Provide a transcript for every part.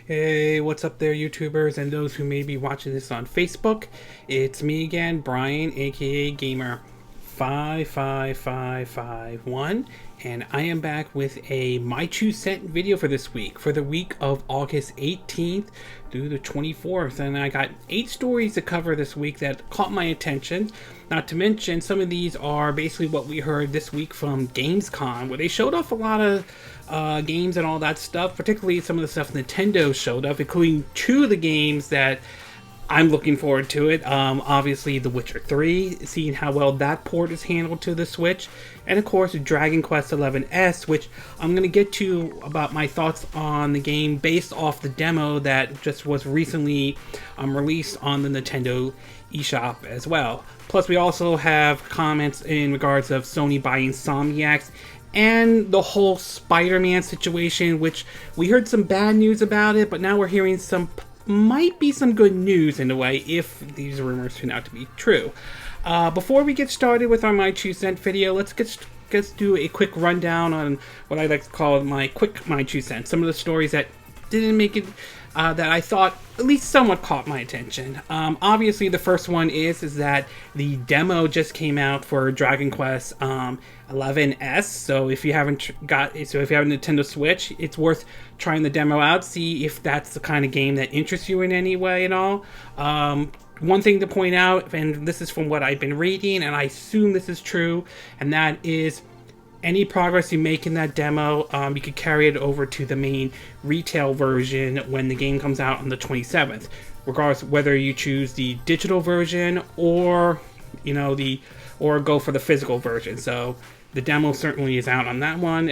Hey, what's up there, YouTubers and those who may be watching this on Facebook? It's me again, Brian, aka Gamer55551, and I am back with a My 2 Cent video for this week, for the week of August 18th through the 24th. And I got 8 stories to cover this week that caught my attention. Not to mention, some of these are basically what we heard this week from Gamescom, where they showed off a lot of games and all that stuff, particularly some of the stuff Nintendo showed up, including 2 of the games that I'm looking forward to it. Obviously, The Witcher 3, seeing how well that port is handled to the Switch, and of course, Dragon Quest XI-S, which I'm going to get to about my thoughts on the game based off the demo that just was recently released on the Nintendo eShop as well. Plus, we also have comments in regards of Sony buying Insomniac and the whole Spider-Man situation, which we heard some bad news about it, but now we're hearing might be some good news in a way if these rumors turn out to be true. Before we get started with our My 2 Cent video, let's do a quick rundown on what I like to call my 2 cents. Some of the stories that didn't make it, that I thought at least somewhat caught my attention. Obviously, the first one is that the demo just came out for Dragon Quest XI-S. So if you haven't if you have a Nintendo Switch, it's worth trying the demo out. See if that's the kind of game that interests you in any way at all. One thing to point out, and this is from what I've been reading, and I assume this is true, and that is any progress you make in that demo, you could carry it over to the main retail version when the game comes out on the 27th, regardless whether you choose the digital version or or go for the physical version. So the demo certainly is out on that one,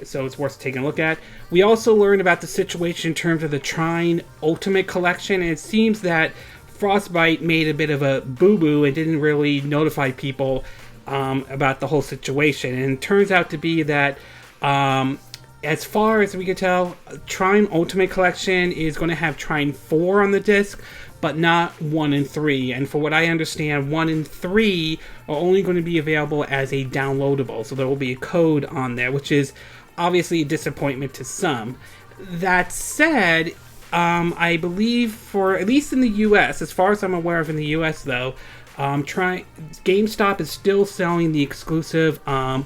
so it's worth taking a look at. We also learned about the situation in terms of the Trine Ultimate Collection, and it seems that Frostbite made a bit of a boo-boo and didn't really notify people about the whole situation. And it turns out to be that, as far as we can tell, Trine Ultimate Collection is going to have Trine 4 on the disc, but not 1 and 3. And for what I understand, 1 and 3 are only going to be available as a downloadable, so there will be a code on there, which is obviously a disappointment to some. That said, I believe for, at least in the US, as far as I'm aware of in the US though, GameStop is still selling the exclusive Trine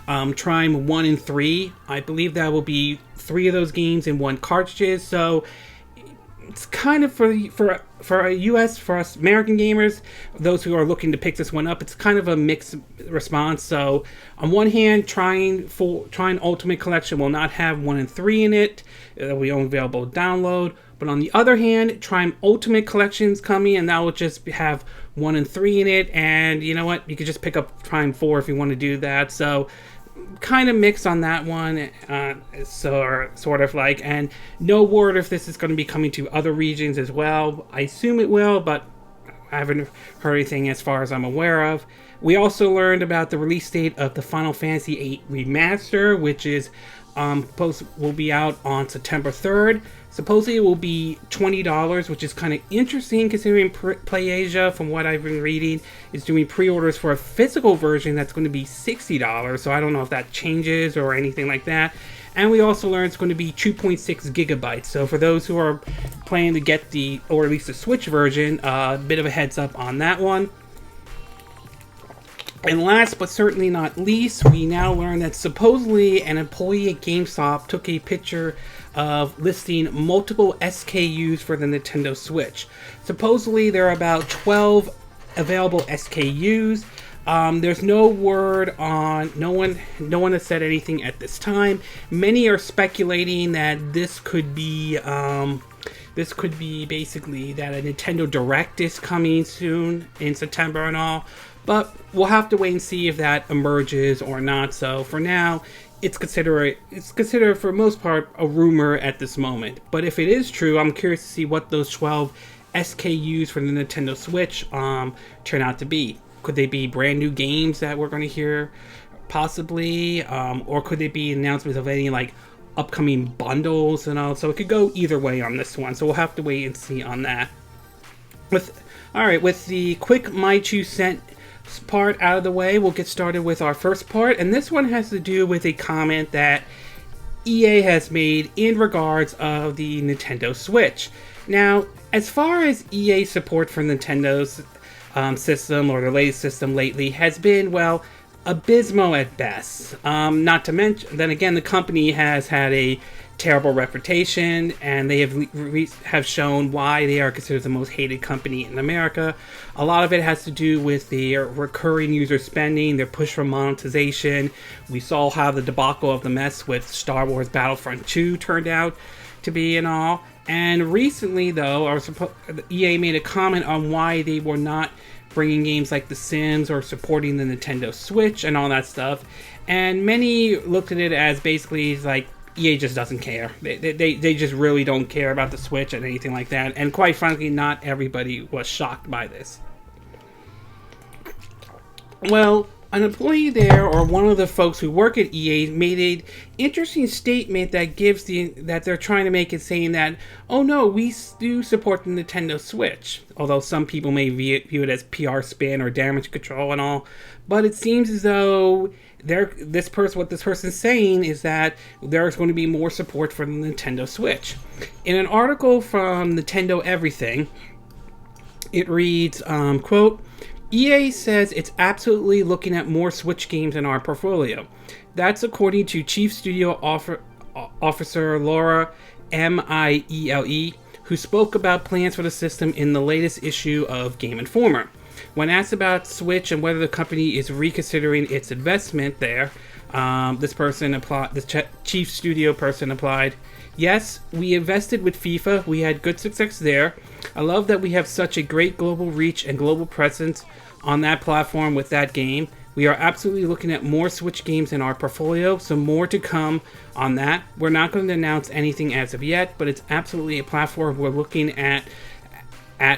1 and 3. I believe that will be 3 of those games in 1 cartridges, so it's kind of for US, for us American gamers, those who are looking to pick this one up, it's kind of a mixed response. So on one hand, Trine Ultimate Collection will not have 1 and 3 in it. It'll be only available to download. But on the other hand, Trine Ultimate Collection's coming, and that will just have 1 and 3 in it. And you know what? You could just pick up Trine 4 if you want to do that. So kind of mixed on that one, sort of like, and no word if this is going to be coming to other regions as well. I assume it will, but I haven't heard anything as far as I'm aware of. We also learned about the release date of the Final Fantasy VIII Remaster, which is will be out on September 3rd. Supposedly it will be $20, which is kind of interesting considering PlayAsia, from what I've been reading, is doing pre-orders for a physical version that's going to be $60. So I don't know if that changes or anything like that. And we also learned it's going to be 2.6 gigabytes. So for those who are planning to get or at least the Switch version, a bit of a heads up on that one. And last but certainly not least, we now learn that supposedly an employee at GameStop took a picture of listing multiple SKUs for the Nintendo Switch. Supposedly there are about 12 available SKUs. There's no word on, no one has said anything at this time. Many are speculating that this could be basically that a Nintendo Direct is coming soon in September and all. But we'll have to wait and see if that emerges or not. So for now, it's considered for the most part a rumor at this moment. But if it is true, I'm curious to see what those 12 SKUs for the Nintendo Switch turn out to be. Could they be brand new games that we're going to hear, possibly, or could they be announcements of any like upcoming bundles and all? So it could go either way on this one. So we'll have to wait and see on that. With the quick My 2 Cent part out of the way, we'll get started with our first part, and this one has to do with a comment that EA has made in regards of the Nintendo Switch. Now, as far as EA support for Nintendo's system or the latest system lately has been, well, abysmal at best. Not to mention, then again, the company has had a terrible reputation, and they have shown why they are considered the most hated company in America. A lot of it has to do with their recurring user spending, their push for monetization. We saw how the debacle of the mess with Star Wars Battlefront 2 turned out to be and all. And recently, though, EA made a comment on why they were not bringing games like The Sims or supporting the Nintendo Switch and all that stuff. And many looked at it as basically like, EA just doesn't care. They just really don't care about the Switch and anything like that. And quite frankly, not everybody was shocked by this. Well, an employee there, or one of the folks who work at EA, made an interesting statement that that they're trying to make it, saying that, oh no, we do support the Nintendo Switch. Although some people may view it as PR spin or damage control and all. But it seems as though what this person's saying is that there's going to be more support for the Nintendo Switch. In an article from Nintendo Everything, it reads, quote, EA says it's absolutely looking at more Switch games in our portfolio. That's according to Chief Studio Officer Laura Miele, who spoke about plans for the system in the latest issue of Game Informer. When asked about Switch and whether the company is reconsidering its investment there, the chief studio person replied, "Yes, we invested with FIFA. We had good success there. I love that we have such a great global reach and global presence on that platform with that game. We are absolutely looking at more Switch games in our portfolio, so more to come on that. We're not going to announce anything as of yet, but it's absolutely a platform we're looking at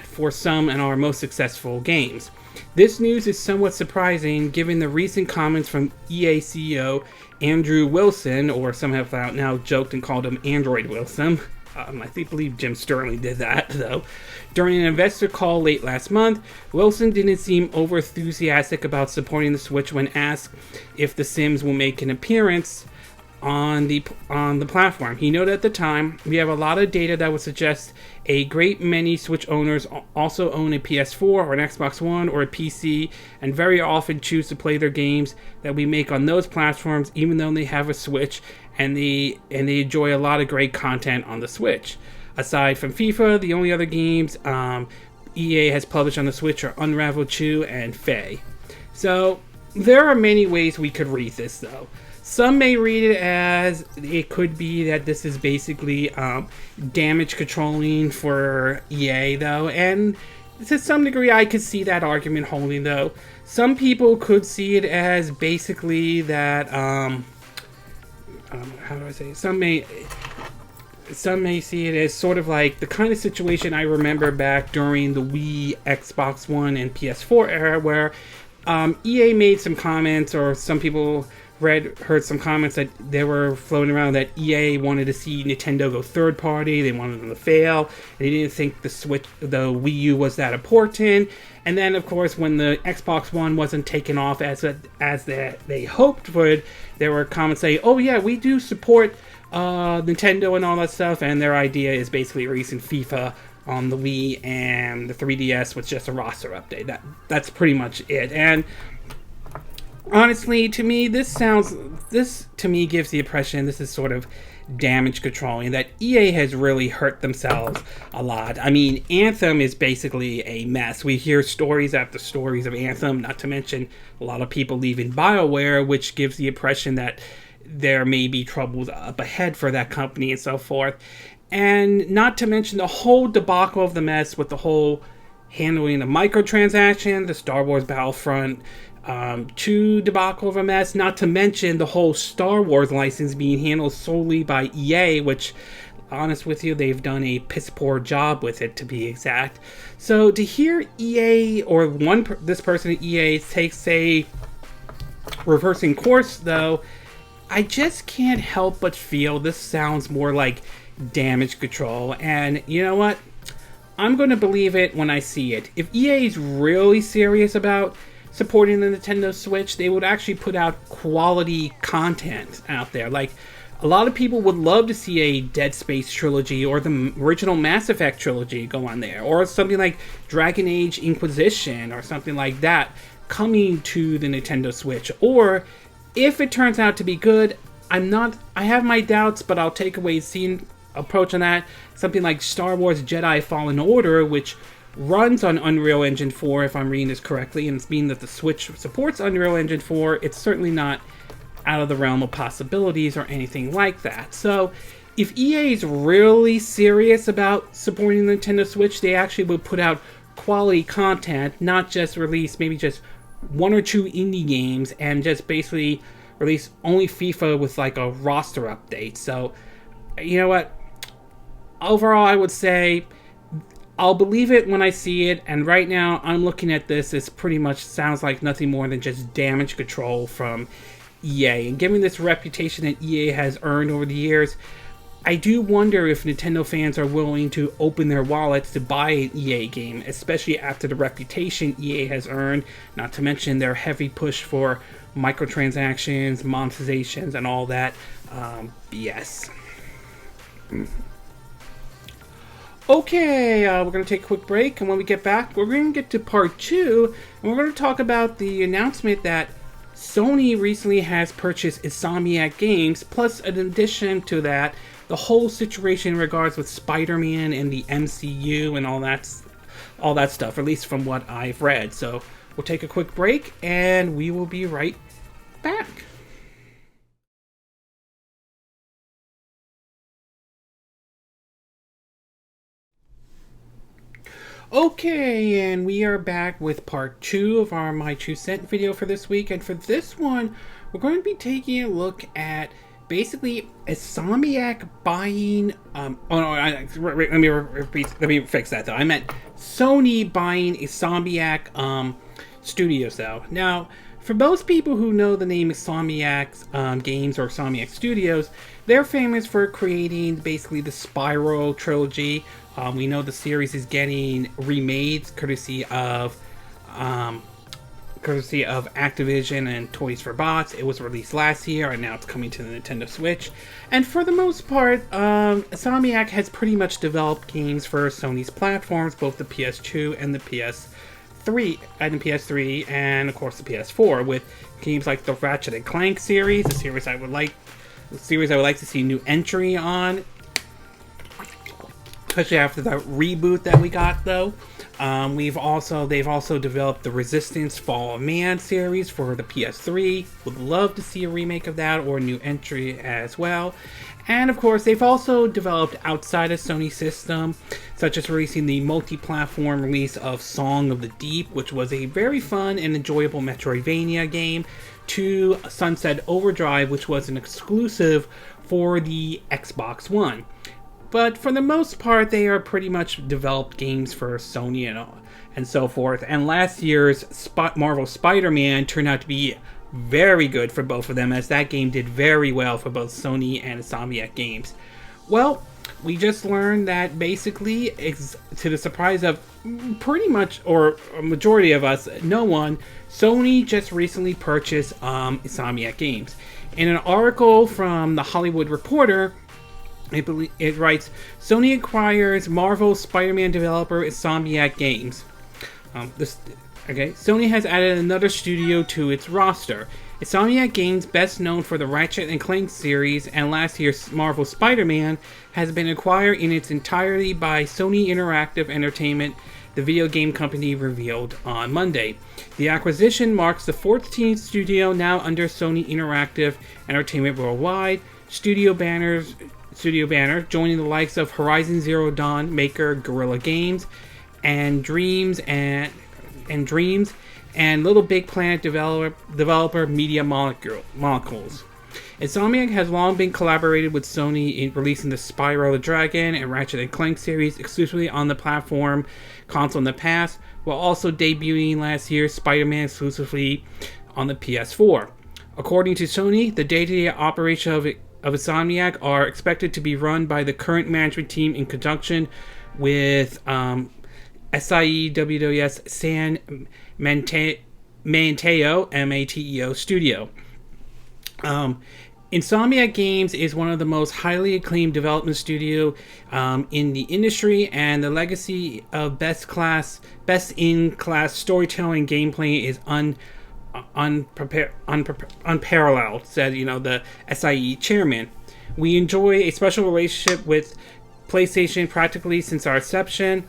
for some and our most successful games." This news is somewhat surprising given the recent comments from EA CEO Andrew Wilson, or some have now joked and called him Android Wilson. I believe Jim Sterling did that, though. During an investor call late last month, Wilson didn't seem over-enthusiastic about supporting the Switch when asked if The Sims will make an appearance on the platform. He noted at the time, "We have a lot of data that would suggest a great many Switch owners also own a PS4 or an Xbox One or a PC, and very often choose to play their games that we make on those platforms even though they have a Switch, and they enjoy a lot of great content on the Switch. Aside from FIFA, the only other games EA has published on the Switch are Unravel 2 and Faye." So there are many ways we could read this, though. Some may read it as it could be that this is basically damage controlling for EA, though, and to some degree I could see that argument holding, though. Some people could see it as basically that, how do I say it? Some may see it as sort of like the kind of situation I remember back during the Wii, Xbox One, and PS4 era, where EA made some comments, or some people heard some comments that they were floating around that EA wanted to see Nintendo go third party, they wanted them to fail, and they didn't think the Wii U was that important. And then, of course, when the Xbox One wasn't taken off as they hoped would, there were comments saying, "Oh yeah, we do support Nintendo and all that stuff," and their idea is basically releasing FIFA on the Wii, and the 3DS was just a roster update. That's pretty much it. And honestly, to me, this gives the impression this is sort of damage controlling, that EA has really hurt themselves a lot. I mean, Anthem is basically a mess. We hear stories after stories of Anthem, not to mention a lot of people leaving BioWare, which gives the impression that there may be troubles up ahead for that company and so forth. And not to mention the whole debacle of the mess with the whole handling of microtransactions, the Star Wars Battlefront 2 debacle of a mess, not to mention the whole Star Wars license being handled solely by EA, which, honest with you, they've done a piss poor job with it, to be exact. So to hear EA, or this person at EA takes a reversing course, though, I just can't help but feel this sounds more like damage control. And you know what? I'm going to believe it when I see it. If EA is really serious about supporting the Nintendo Switch, they would actually put out quality content out there. Like, A lot of people would love to see a Dead Space trilogy or the original Mass Effect trilogy go on there, or something like Dragon Age Inquisition or something like that coming to the Nintendo Switch. Or if it turns out to be good, I have my doubts, but I'll take away seeing approach on that. Something like Star Wars Jedi Fallen Order, which runs on Unreal Engine 4, if I'm reading this correctly, and it's being that the Switch supports Unreal Engine 4, it's certainly not out of the realm of possibilities or anything like that. So if EA is really serious about supporting the Nintendo Switch, they actually would put out quality content, not just release maybe just one or two indie games and just basically release only FIFA with like a roster update. So you know what, overall I would say I'll believe it when I see it, and right now I'm looking at this, it pretty much sounds like nothing more than just damage control from EA. And given this reputation that EA has earned over the years, I do wonder if Nintendo fans are willing to open their wallets to buy an EA game, especially after the reputation EA has earned, not to mention their heavy push for microtransactions, monetizations, and all that BS. Okay, we're going to take a quick break, and when we get back, we're going to get to part 2, and we're going to talk about the announcement that Sony recently has purchased Insomniac Games, plus in addition to that, the whole situation in regards with Spider-Man and the MCU and all that stuff, at least from what I've read. So we'll take a quick break, and we will be right back. Okay, and we are back with part 2 of our My 2 Cent video for this week. And for this one, we're going to be taking a look at basically Insomniac buying... let me fix that though. I meant Sony buying Insomniac Studios though. Now, for most people who know the name Insomniac Games or Insomniac Studios, they're famous for creating basically the Spyro trilogy. We know the series is getting remade courtesy of Activision and Toys for Bots. It was released last year, and now it's coming to the Nintendo Switch. And for the most part, Insomniac has pretty much developed games for Sony's platforms, both the PS2 and the PS3, and of course the PS4, with games like the Ratchet and Clank series, a series I would like to see a new entry on, especially after the reboot that we got though. They've also developed the Resistance Fall of Man series for the PS3. Would love to see a remake of that or a new entry as well. And of course, they've also developed outside of Sony's system, such as releasing the multi-platform release of Song of the Deep, which was a very fun and enjoyable Metroidvania game, to Sunset Overdrive, which was an exclusive for the Xbox One. But for the most part, they are pretty much developed games for Sony and so forth. And last year's Marvel Spider-Man turned out to be very good for both of them, as that game did very well for both Sony and Insomniac Games. Well, we just learned that basically, to the surprise of pretty much, or a majority of us, no one, Sony just recently purchased Insomniac Games. In an article from The Hollywood Reporter, it writes, Sony acquires Marvel Spider-Man developer Insomniac Games. Sony has added another studio to its roster. Insomniac Games, best known for the Ratchet and Clank series and last year's Marvel Spider-Man, has been acquired in its entirety by Sony Interactive Entertainment, the video game company revealed on Monday. The acquisition marks the 14th studio now under Sony Interactive Entertainment worldwide. Studio banner joining the likes of Horizon Zero Dawn maker Guerrilla Games and Dreams and Little Big Planet developer Media Molecules. Insomniac has long been collaborated with Sony in releasing the Spyro the Dragon and Ratchet and Clank series exclusively on the platform console in the past, while also debuting last year's Spider-Man exclusively on the PS4. According to Sony, the day-to-day operation of Insomniac are expected to be run by the current management team in conjunction with SIEWWS San Mateo Studio. Insomniac Games is one of the most highly acclaimed development studio in the industry, and the legacy of best-in-class storytelling gameplay is unparalleled, said the SIE chairman. We enjoy a special relationship with PlayStation practically since our inception.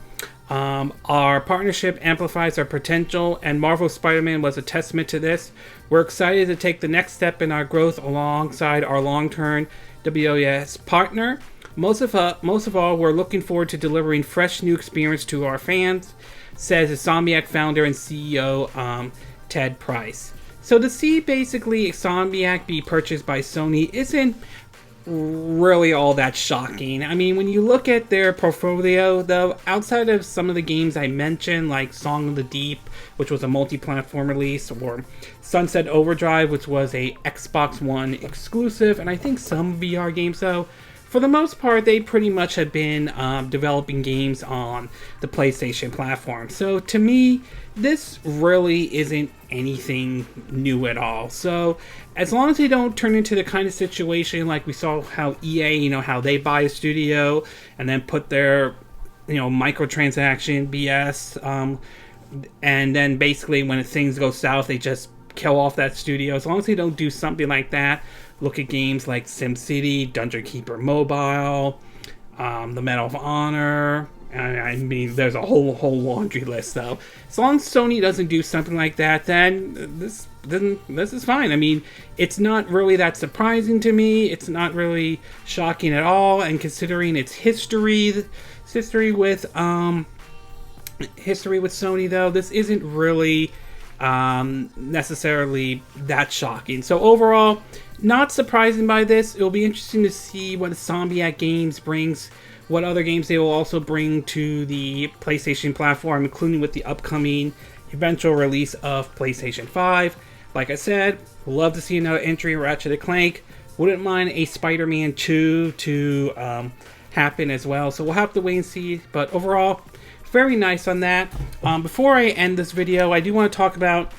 Our partnership amplifies our potential, and Marvel's Spider-Man was a testament to this. We're excited to take the next step in our growth alongside our long-term WOS partner. Most of all, we're looking forward to delivering fresh new experience to our fans, says Insomniac founder and CEO Ted Price. So to see basically Insomniac be purchased by Sony isn't really all that shocking. I mean, when you look at their portfolio, though, outside of some of the games I mentioned, like Song of the Deep, which was a multi-platform release, or Sunset Overdrive, which was a Xbox One exclusive, and I think some VR games, though, for the most part, they pretty much have been developing games on the PlayStation platform. So to me, this really isn't anything new at all. So as long as they don't turn into the kind of situation like we saw how EA, how they buy a studio and then put their, microtransaction BS, and then basically when things go south, they just kill off that studio. As long as they don't do something like that, look at games like SimCity, Dungeon Keeper Mobile, the Medal of Honor. I mean, there's a whole laundry list, though. As long as Sony doesn't do something like that, then this is fine. I mean, it's not really that surprising to me. It's not really shocking at all. And considering its history with Sony, though, this isn't really necessarily that shocking. So overall, not surprising by this. It'll be interesting to see what Insomniac Games brings, what other games they will also bring to the PlayStation platform, including with the upcoming eventual release of PlayStation 5. Like I said, love to see another entry in Ratchet & Clank. Wouldn't mind a Spider-Man 2 to happen as well. So we'll have to wait and see. But overall, very nice on that. Before I end this video, I do want to talk about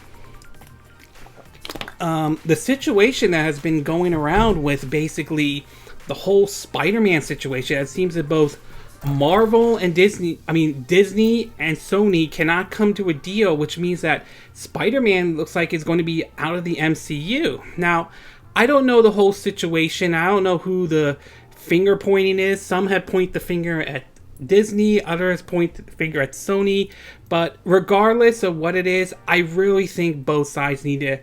the situation that has been going around with basically the whole Spider-Man situation. It seems that both Marvel and Disney and Sony cannot come to a deal, which means that Spider-Man looks like it's going to be out of the MCU. Now, I don't know the whole situation. I don't know who the finger pointing is. Some have pointed the finger at Disney, others point the finger at Sony, but regardless of what it is, I really think both sides need to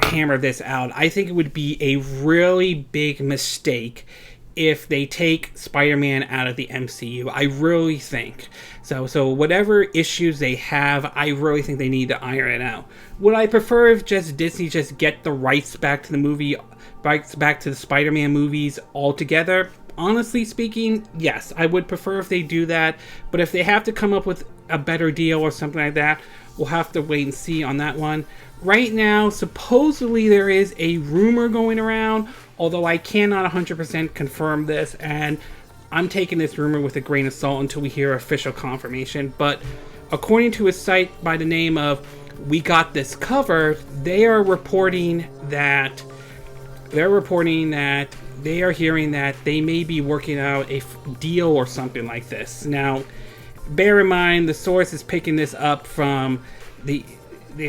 hammer this out. I think it would be a really big mistake if they take Spider-Man out of the MCU. I really think so whatever issues they have, I really think they need to iron it out. Would I prefer if Disney just get the rights back to the Spider-Man movies altogether? Honestly speaking, yes, I would prefer if they do that, but if they have to come up with a better deal or something like that, we'll have to wait and see on that one. Right now, supposedly there is a rumor going around, although I cannot 100% confirm this, and I'm taking this rumor with a grain of salt until we hear official confirmation. But according to a site by the name of We Got This Covered, they are reporting that they are hearing that they may be working out a deal or something like this. Now, bear in mind, the source is picking this up from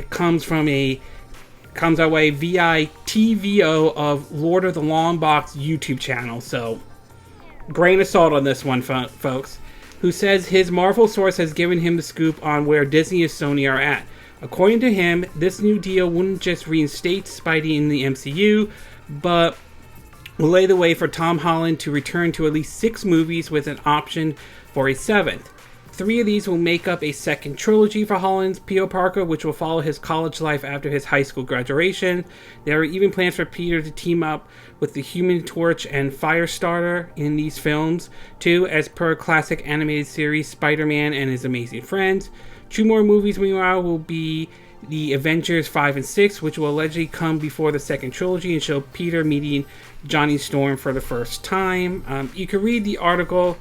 comes our way via TVO of Lord of the Long Box YouTube channel. So, grain of salt on this one, folks. Who says his Marvel source has given him the scoop on where Disney and Sony are at. According to him, this new deal wouldn't just reinstate Spidey in the MCU, but will lay the way for Tom Holland to return to at least 6 movies with an option for a 7th. 3 of these will make up a second trilogy for Holland's Peter Parker, which will follow his college life after his high school graduation. There are even plans for Peter to team up with the Human Torch and Firestarter in these films, too, as per classic animated series Spider-Man and His Amazing Friends. 2 more movies, meanwhile, will be the Avengers 5 and 6, which will allegedly come before the second trilogy and show Peter meeting Johnny Storm for the first time. You can read the article,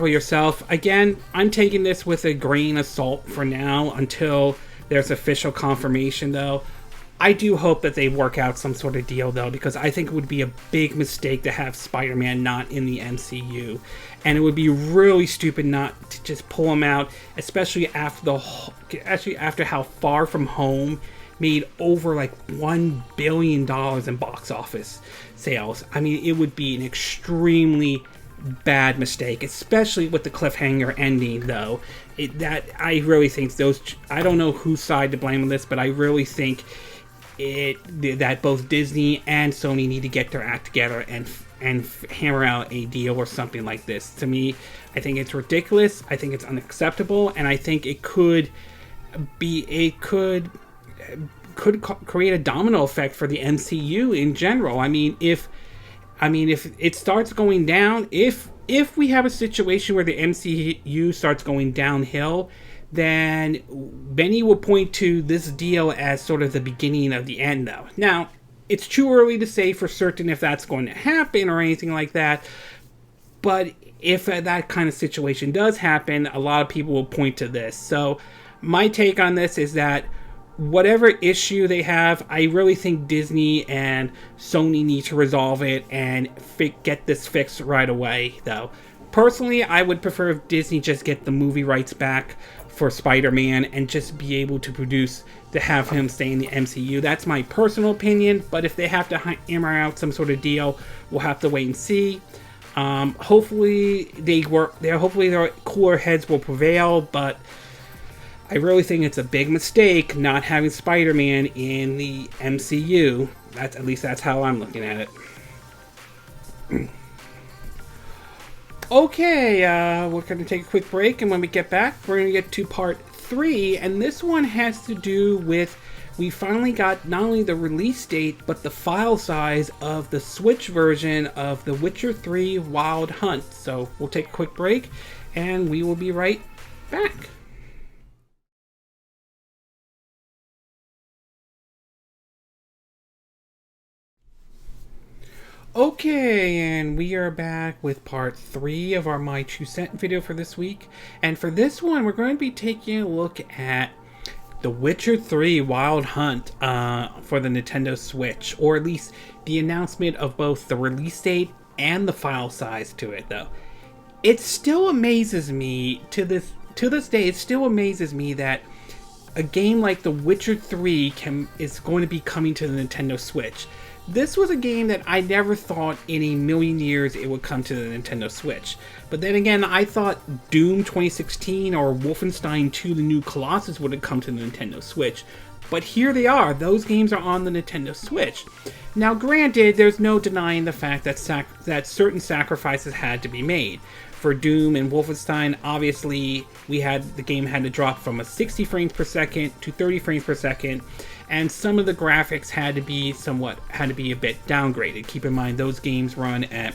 yourself. Again, I'm taking this with a grain of salt for now until there's official confirmation, though. I do hope that they work out some sort of deal, though, because I think it would be a big mistake to have Spider-Man not in the MCU, and it would be really stupid not to just pull him out, especially after how Far From Home made over like $1 billion in box office sales. I mean, it would be an extremely bad mistake, especially with the cliffhanger ending, though. I really think I don't know whose side to blame on this, but I really think that both Disney and Sony need to get their act together and hammer out a deal or something like this. To me, I think it's ridiculous. I think it's unacceptable, and I think it could create a domino effect for the MCU in general. I mean, if it starts going down, if we have a situation where the MCU starts going downhill, then many will point to this deal as sort of the beginning of the end, though. Now, it's too early to say for certain if that's going to happen or anything like that, but if that kind of situation does happen, a lot of people will point to this. So my take on this is that whatever issue they have, I really think Disney and Sony need to resolve it and get this fixed right away, though. Personally, I would prefer if Disney just get the movie rights back for Spider-Man and just be able to have him stay in the MCU. That's my personal opinion, but if they have to hammer out some sort of deal, we'll have to wait and see. Hopefully their cooler heads will prevail, but I really think it's a big mistake not having Spider-Man in the MCU. At least that's how I'm looking at it. Okay, we're going to take a quick break, and when we get back, we're going to get to part 3, and this one has to do with, we finally got not only the release date, but the file size of the Switch version of The Witcher 3 Wild Hunt. So we'll take a quick break, and we will be right back. Okay, and we are back with part 3 of our My 2 Cent video for this week. And for this one, we're going to be taking a look at The Witcher 3 Wild Hunt for the Nintendo Switch, or at least the announcement of both the release date and the file size to it, though. It still amazes me, to this day, it still amazes me that a game like The Witcher 3 is going to be coming to the Nintendo Switch. This was a game that I never thought in a million years it would come to the Nintendo Switch. But then again, I thought Doom 2016 or Wolfenstein 2 The New Colossus would have come to the Nintendo Switch. But here they are, those games are on the Nintendo Switch. Now granted, there's no denying the fact that certain sacrifices had to be made. For Doom and Wolfenstein, obviously, the game had to drop from a 60 frames per second to 30 frames per second, and some of the graphics had to be a bit downgraded. Keep in mind, those games run at,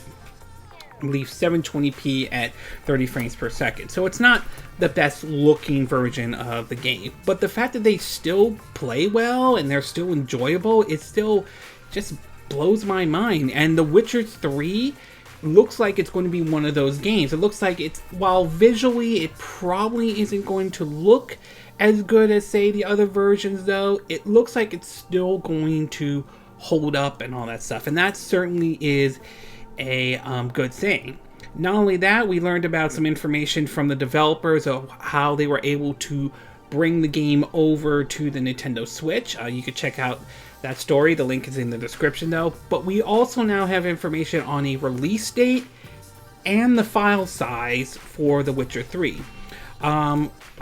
I believe, 720p at 30 frames per second. So it's not the best looking version of the game. But the fact that they still play well and they're still enjoyable, it still just blows my mind. And The Witcher 3 looks like it's going to be one of those games. It looks like while visually it probably isn't going to look as good as, say, the other versions, though, it looks like it's still going to hold up and all that stuff. And that certainly is a good thing. Not only that, we learned about some information from the developers of how they were able to bring the game over to the Nintendo Switch. You could check out that story. The link is in the description, though. But we also now have information on a release date and the file size for The Witcher 3.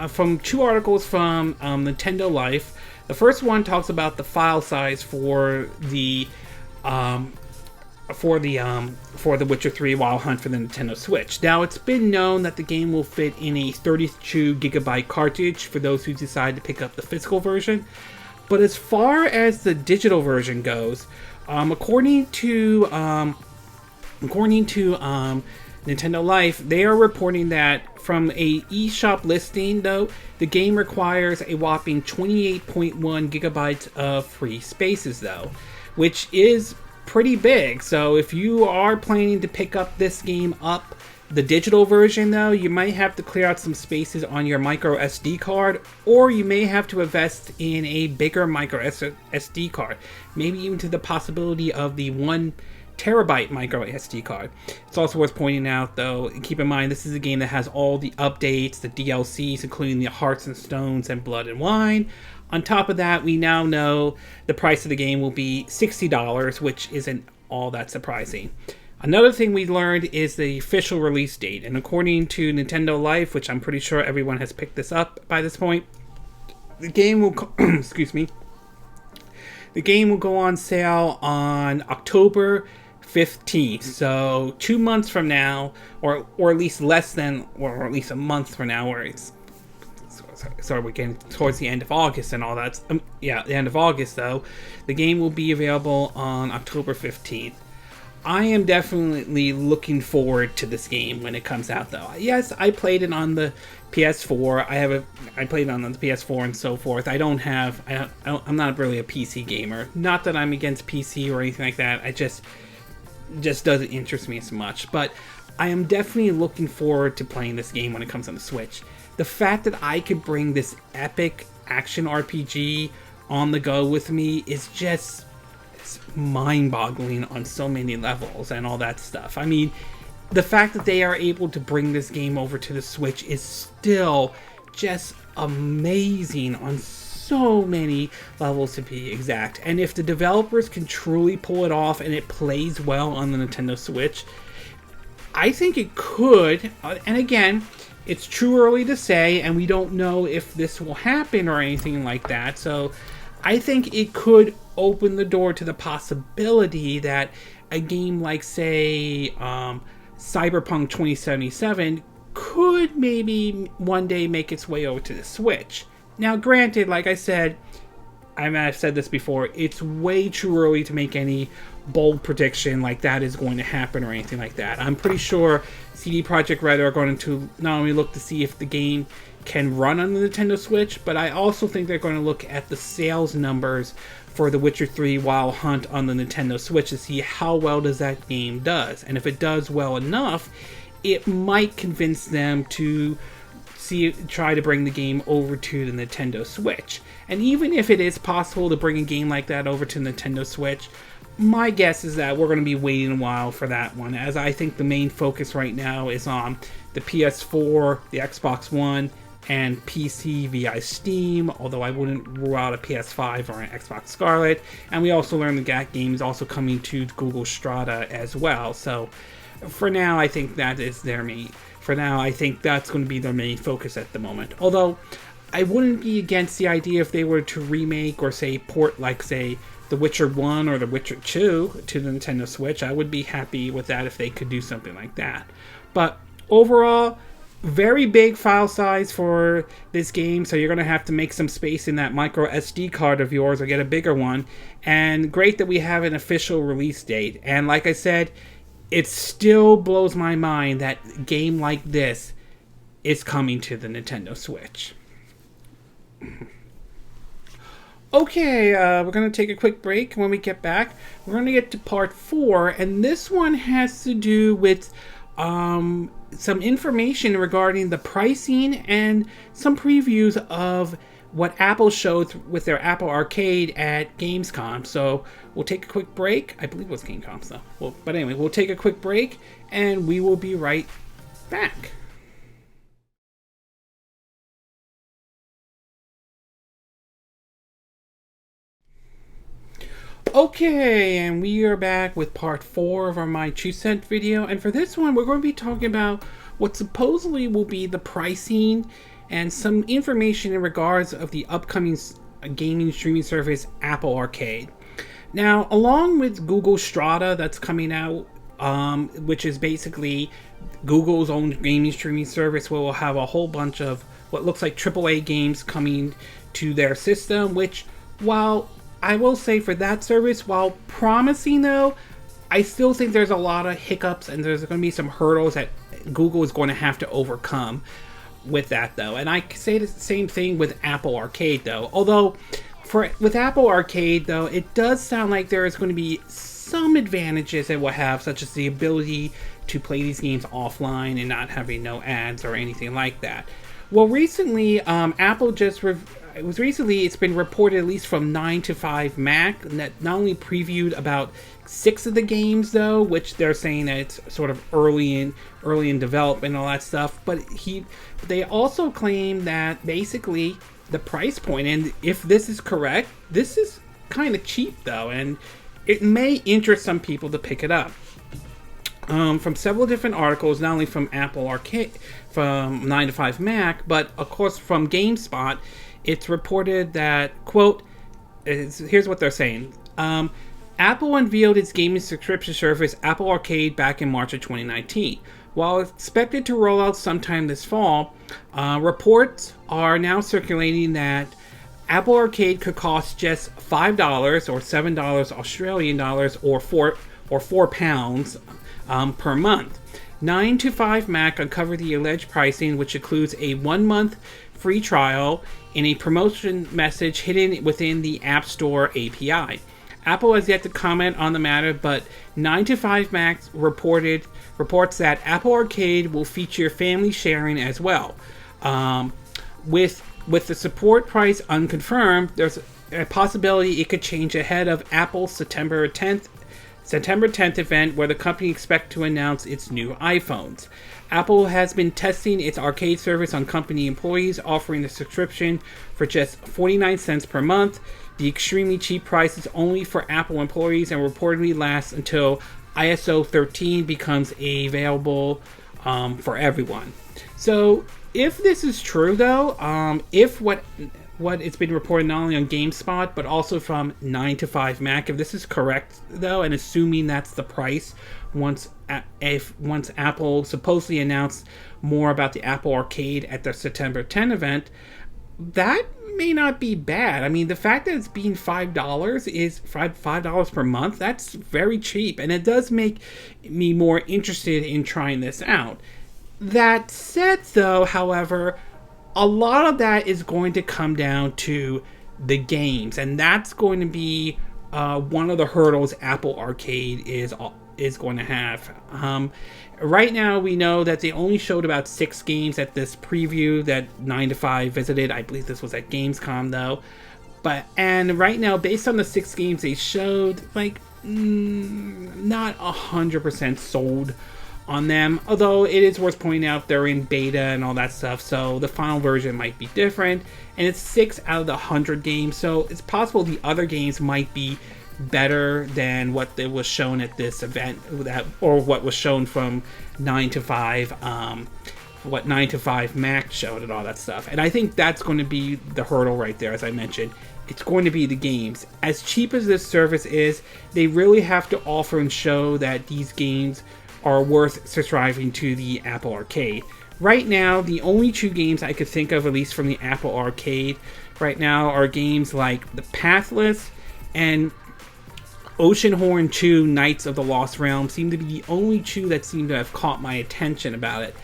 From 2 articles from Nintendo Life. The first one talks about the file size for the Witcher 3 Wild Hunt for the Nintendo Switch. Now, it's been known that the game will fit in a 32GB cartridge for those who decide to pick up the physical version. But as far as the digital version goes, according to Nintendo Life, they are reporting that from a eShop listing, though, the game requires a whopping 28.1 gigabytes of free spaces, though, which is pretty big. So if you are planning to pick up this game up The digital version, though, you might have to clear out some spaces on your micro SD card, or you may have to invest in a bigger micro SD card, maybe even to the possibility of the 1 terabyte micro SD card. It's also worth pointing out, though, keep in mind this is a game that has all the updates, the DLCs, including the Hearts and Stones and Blood and Wine. On top of that, we now know the price of the game will be $60, which isn't all that surprising. Another thing we learned is the official release date, and according to Nintendo Life, which I'm pretty sure everyone has picked this up by this point, the game will excuse me. The game will go on sale on October 15th, so 2 months from now, or at least less than, or at least a month from now, where it's sorry, we're getting towards the end of August and all that. Yeah, the end of August, though. The game will be available on October 15th. I am definitely looking forward to this game when it comes out, though. Yes, I played it on the PS4. I played it on the PS4 and so forth. I'm not really a PC gamer. Not that I'm against PC or anything like that. I just doesn't interest me as much. But I am definitely looking forward to playing this game when it comes on the Switch. The fact that I could bring this epic action RPG on the go with me is just mind-boggling on so many levels and all that stuff. I mean, the fact that they are able to bring this game over to the Switch is still just amazing on so many levels, to be exact. And if the developers can truly pull it off and it plays well on the Nintendo Switch, I think it could. And again, it's too early to say, and we don't know if this will happen or anything like that. So I think it could open the door to the possibility that a game like, say, Cyberpunk 2077 could maybe one day make its way over to the Switch. Now, granted, like I said, I've said this before, it's way too early to make any bold prediction like that is going to happen or anything like that. I'm pretty sure CD Projekt Red are going to not only look to see if the game can run on the Nintendo Switch, but I also think they're going to look at the sales numbers for The Witcher 3 Wild Hunt on the Nintendo Switch to see how well does that game does. And if it does well enough, it might convince them to try to bring the game over to the Nintendo Switch. And even if it is possible to bring a game like that over to Nintendo Switch, my guess is that we're going to be waiting a while for that one, as I think the main focus right now is on the PS4, the Xbox One, and PC via Steam, although I wouldn't rule out a PS5 or an Xbox Scarlet. And we also learned that game is also coming to Google Strata as well. So for now, I think that is their main. For now, I think that's going to be their main focus at the moment. Although I wouldn't be against the idea if they were to remake or say port, like say The Witcher 1 or The Witcher 2 to the Nintendo Switch. I would be happy with that if they could do something like that. But overall, very big file size for this game, so you're going to have to make some space in that micro SD card of yours or get a bigger one. And great that we have an official release date. And like I said, it still blows my mind that a game like this is coming to the Nintendo Switch. Okay, we're going to take a quick break. When we get back, we're going to get to part 4, and this one has to do with some information regarding the pricing and some previews of what Apple showed with their Apple Arcade at Gamescom. So we'll take a quick break. I believe it was Gamescom, though. Well, but anyway, we'll take a quick break, and we will be right back. Okay, and we are back with part 4 of our My 2 Cent video, and for this one we're going to be talking about what supposedly will be the pricing and some information in regards of the upcoming gaming streaming service Apple Arcade. Now, along with Google Strata that's coming out, which is basically Google's own gaming streaming service, where we'll have a whole bunch of what looks like AAA games coming to their system, which, while I will say for that service, while promising though, I still think there's a lot of hiccups and there's going to be some hurdles that Google is going to have to overcome with that though. And I say the same thing with Apple Arcade though. Although with Apple Arcade, though, it does sound like there is going to be some advantages it will have, such as the ability to play these games offline and not having no ads or anything like that. Well, recently, Apple just it's been reported, at least from 9 to 5 Mac, that not only previewed about 6 of the games, though, which they're saying that it's sort of early in development and all that stuff, but they also claim that basically the price point, and if this is correct, this is kind of cheap, though, and it may interest some people to pick it up. From several different articles, not only from Apple Arcade, from 9 to 5 Mac, but of course from GameSpot, it's reported that, quote, here's what they're saying. Apple unveiled its gaming subscription service, Apple Arcade, back in March of 2019. While expected to roll out sometime this fall, reports are now circulating that Apple Arcade could cost just $5 or $7 Australian dollars or £4 per month. 9 to 5 Mac uncovered the alleged pricing, which includes a 1-month free trial and a promotion message hidden within the App Store API. Apple has yet to comment on the matter, but 9 to 5 Mac reports that Apple Arcade will feature family sharing as well. With the support price unconfirmed, there's a possibility it could change ahead of Apple's September 10th event, where the company expects to announce its new iPhones. Apple has been testing its arcade service on company employees, offering the subscription for just 49 cents per month. The extremely cheap price is only for Apple employees and reportedly lasts until ISO 13 becomes available for everyone. So if this is true, though, if what it's been reported not only on GameSpot but also from 9 to 5 Mac, if this is correct, though, and assuming that's the price once Apple supposedly announced more about the Apple Arcade at their September 10 event, that may not be bad. I mean, the fact that it's being $5 is $5 per month, that's very cheap, and it does make me more interested in trying this out. That said, though, however, a lot of that is going to come down to the games, and that's going to be one of the hurdles Apple Arcade is going to have. Right now, we know that they only showed about 6 games at this preview that 9 to 5 visited. I believe this was at Gamescom, though. And right now, based on the 6 games they showed, not 100% sold on them. Although it is worth pointing out they're in beta and all that stuff, so the final version might be different. And it's 6 out of the 100 games, so it's possible the other games might be better than what was shown at this event, or what was shown from 9 to 5, what 9 to 5 Mac showed and all that stuff. And I think that's going to be the hurdle right there, as I mentioned. It's going to be the games. As cheap as this service is, they really have to offer and show that these games are worth subscribing to the Apple Arcade. Right now, the only 2 games I could think of, at least from the Apple Arcade right now, are games like The Pathless and Oceanhorn 2 Knights of the Lost Realm seem to be the only 2 that seem to have caught my attention about it.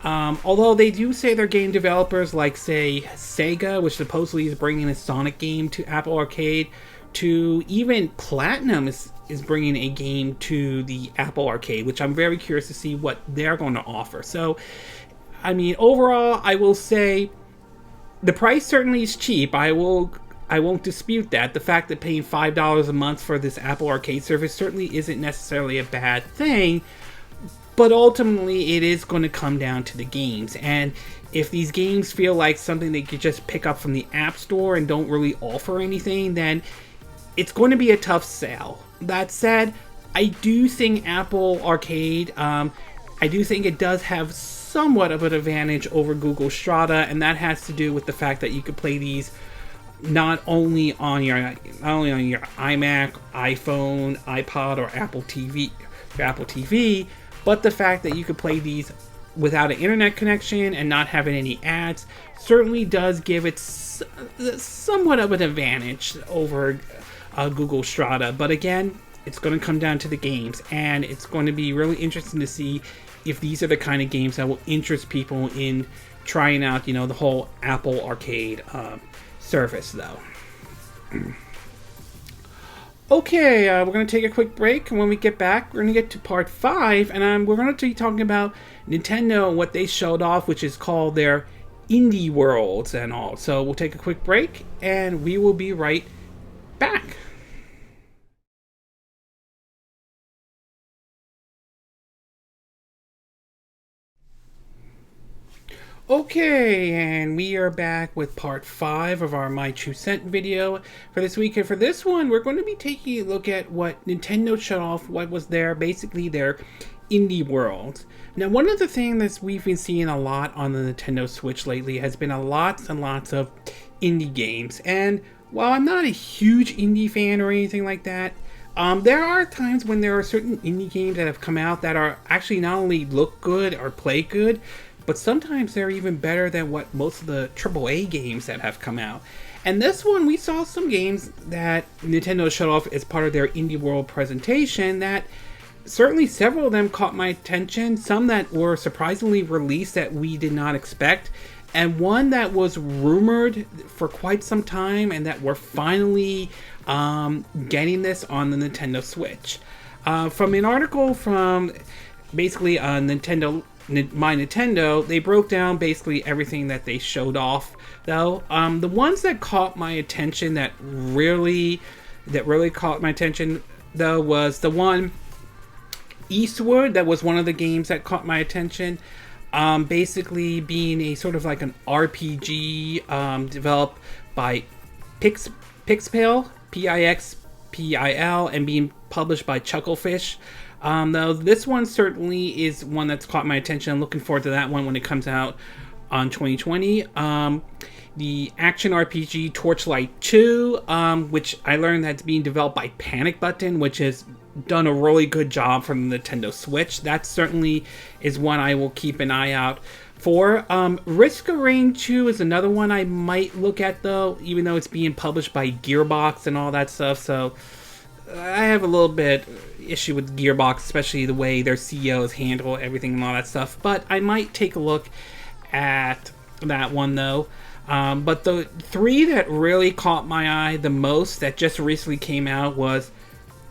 Although they do say they're game developers like, say, Sega, which supposedly is bringing a Sonic game to Apple Arcade, to even Platinum is bringing a game to the Apple Arcade, which I'm very curious to see what they're going to offer. So, I mean, overall, I will say the price certainly is cheap. I won't dispute that. The fact that paying $5 a month for this Apple Arcade service certainly isn't necessarily a bad thing, but ultimately it is going to come down to the games. And if these games feel like something they could just pick up from the App Store and don't really offer anything, then it's going to be a tough sell. That said, I do think Apple Arcade, I do think it does have somewhat of an advantage over Google Strata, and that has to do with the fact that you could play these not only on your iMac, iPhone, iPod, or Apple TV, but the fact that you could play these without an internet connection and not having any ads certainly does give it somewhat of an advantage over Google Strata. But again, it's going to come down to the games, and it's going to be really interesting to see if these are the kind of games that will interest people in trying out, the whole Apple Arcade service, though. Okay, we're going to take a quick break, and when we get back, we're going to get to part 5, and we're going to be talking about Nintendo and what they showed off, which is called their Indie Worlds and all. So we'll take a quick break, and we will be right back. Okay, and we are back with part 5 of our My True Scent video for this week. And for this one, we're going to be taking a look at what Nintendo showed off, what was basically their indie world. Now, one of the things that we've been seeing a lot on the Nintendo Switch lately has been lots and lots of indie games. And while I'm not a huge indie fan or anything like that, there are times when there are certain indie games that have come out that are actually not only look good or play good, but sometimes they're even better than what most of the AAA games that have come out. And this one, we saw some games that Nintendo showed off as part of their Indie World presentation that certainly several of them caught my attention. Some that were surprisingly released that we did not expect. And one that was rumored for quite some time and that we're finally getting this on the Nintendo Switch. From an article from basically My Nintendo, they broke down basically everything that they showed off. Though the ones that caught my attention that really caught my attention though was the one Eastward. That was one of the games that caught my attention. Basically being a sort of like an RPG developed by Pixpil, Pixpil, and being published by Chucklefish. Though this one certainly is one that's caught my attention. I'm looking forward to that one when it comes out on 2020. The action RPG Torchlight 2, which I learned that's being developed by Panic Button, which has done a really good job from the Nintendo Switch. That certainly is one I will keep an eye out for. Risk of Rain 2 is another one I might look at though, even though it's being published by Gearbox and all that stuff. So I have a little bit issue with Gearbox, especially the way their CEOs handle everything and all that stuff. But I might take a look at that one though. But the 3 that really caught my eye the most that just recently came out was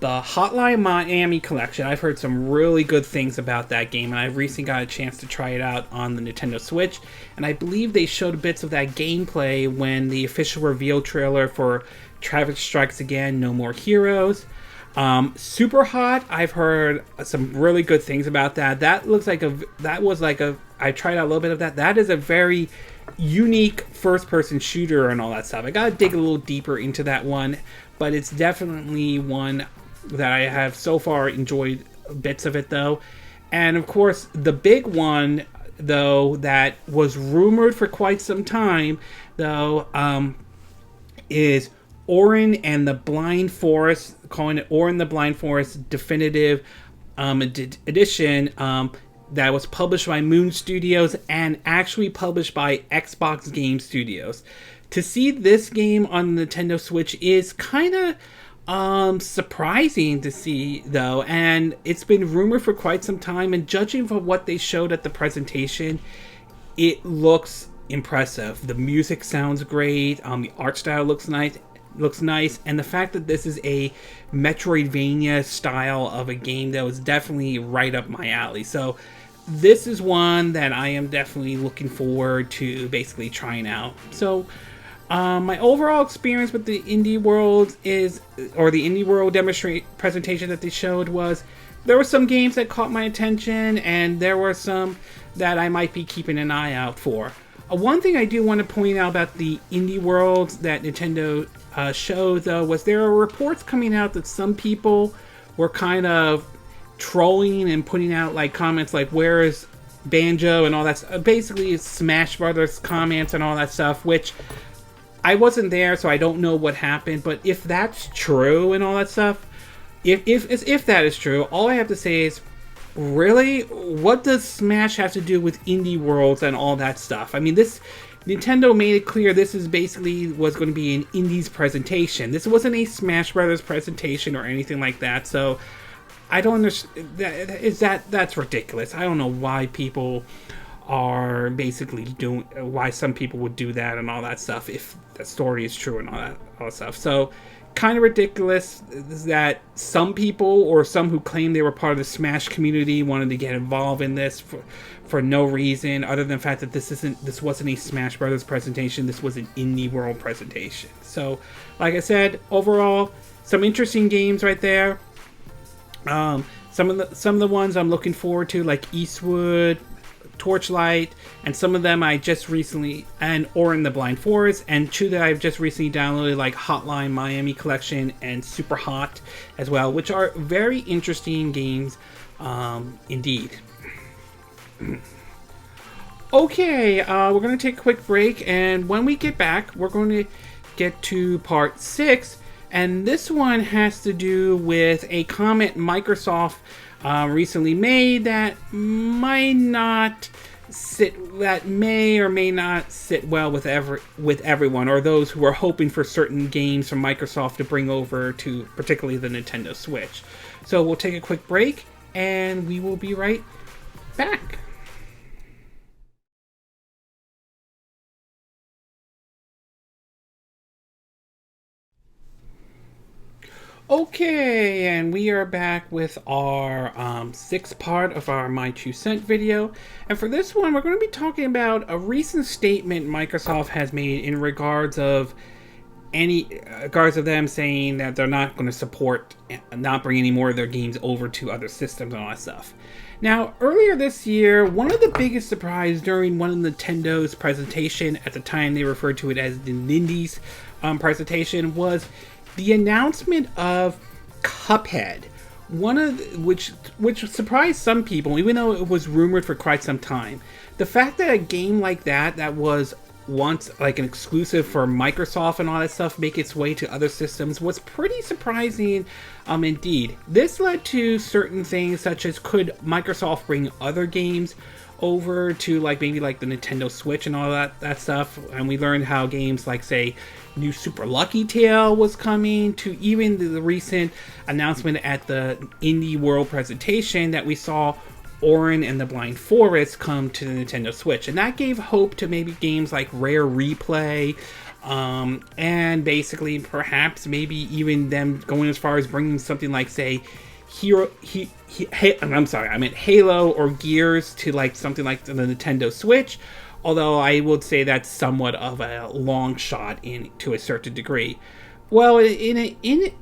the Hotline Miami collection. I've heard some really good things about that game, and I recently got a chance to try it out on the Nintendo Switch. And I believe they showed bits of that gameplay when the official reveal trailer for Traffic Strikes Again, No More Heroes. Super Hot, I've heard some really good things about that. I tried out a little bit of that. That is a very unique first-person shooter and all that stuff. I gotta dig a little deeper into that one, but it's definitely one that I have so far enjoyed bits of it though. And of course, the big one though that was rumored for quite some time though is Ori and the Blind Forest, calling it Ori and the Blind Forest Definitive Edition, that was published by Moon Studios and actually published by Xbox Game Studios. To see this game on the Nintendo Switch is kind of surprising to see though, and it's been rumored for quite some time, and judging from what they showed at the presentation, it looks impressive. The music sounds great, the art style looks nice, and the fact that this is a Metroidvania style of a game that was definitely right up my alley. So this is one that I am definitely looking forward to basically trying out. So my overall experience with the Indie World the Indie World presentation that they showed was, there were some games that caught my attention, and there were some that I might be keeping an eye out for. One thing I do want to point out about the Indie World that Nintendo showed though was there are reports coming out that some people were kind of trolling and putting out like comments like, where is Banjo and all that, basically Smash Brothers comments and all that stuff, which I wasn't there, so I don't know what happened. But if that's true and all that stuff, if that is true, all I have to say is, really, what does Smash have to do with Indie Worlds and all that stuff? I mean, Nintendo made it clear this is basically was going to be an Indies presentation. This wasn't a Smash Brothers presentation or anything like that. So I don't understand. That's ridiculous. I don't know why people are basically doing, why some people would do that and all that stuff if the story is true and all that stuff. So kind of ridiculous that some people, or some who claim they were part of the Smash community, wanted to get involved in this for no reason other than the fact that this wasn't a Smash Brothers presentation. This was an Indie World presentation. So like I said, overall, some interesting games right there. Some of the ones I'm looking forward to, like Eastwood, Torchlight, and some of them I just recently, and Or in the Blind Forest, and two that I've just recently downloaded, like Hotline Miami Collection and Super Hot as well, which are very interesting games, indeed. Okay, we're going to take a quick break, and when we get back, we're going to get to part 6, and this one has to do with a comment Microsoft recently made that may or may not sit well with everyone, or those who are hoping for certain games from Microsoft to bring over to particularly the Nintendo Switch. So we'll take a quick break, and we will be right back. Okay, and we are back with our sixth part of our My 2 Cent video. And for this one, we're going to be talking about a recent statement Microsoft has made in regards of them saying that they're not going to support, not bring any more of their games over to other systems and all that stuff. Now, earlier this year, one of the biggest surprises during one of Nintendo's presentation, at the time they referred to it as the Nindies presentation, was the announcement of Cuphead, which surprised some people, even though it was rumored for quite some time. The fact that a game like that was once like an exclusive for Microsoft and all that stuff, make its way to other systems was pretty surprising, indeed. This led to certain things such as, could Microsoft bring other games over to maybe the Nintendo Switch and all that stuff? And we learned how games like, say, new Super Lucky Tail was coming, to even the recent announcement at the Indie World presentation that we saw Orin and the Blind Forest come to the Nintendo Switch. And that gave hope to maybe games like Rare Replay, and basically perhaps maybe even them going as far as bringing something like, say, Halo or Gears to something like the Nintendo Switch. Although I would say that's somewhat of a long shot to a certain degree. Well, in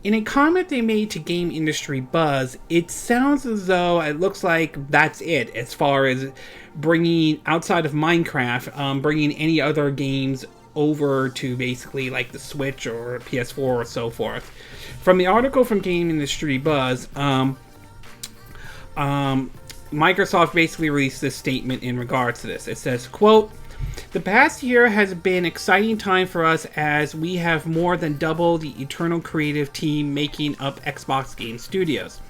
a comment they made to Game Industry Buzz, it sounds as though it looks like that's it as far as bringing, outside of Minecraft, bringing any other games over to basically the Switch or PS4 or so forth. From the article from Game Industry Buzz, Microsoft basically released this statement in regards to this. It says, quote, "The past year has been an exciting time for us as we have more than doubled the eternal creative team making up Xbox Game Studios."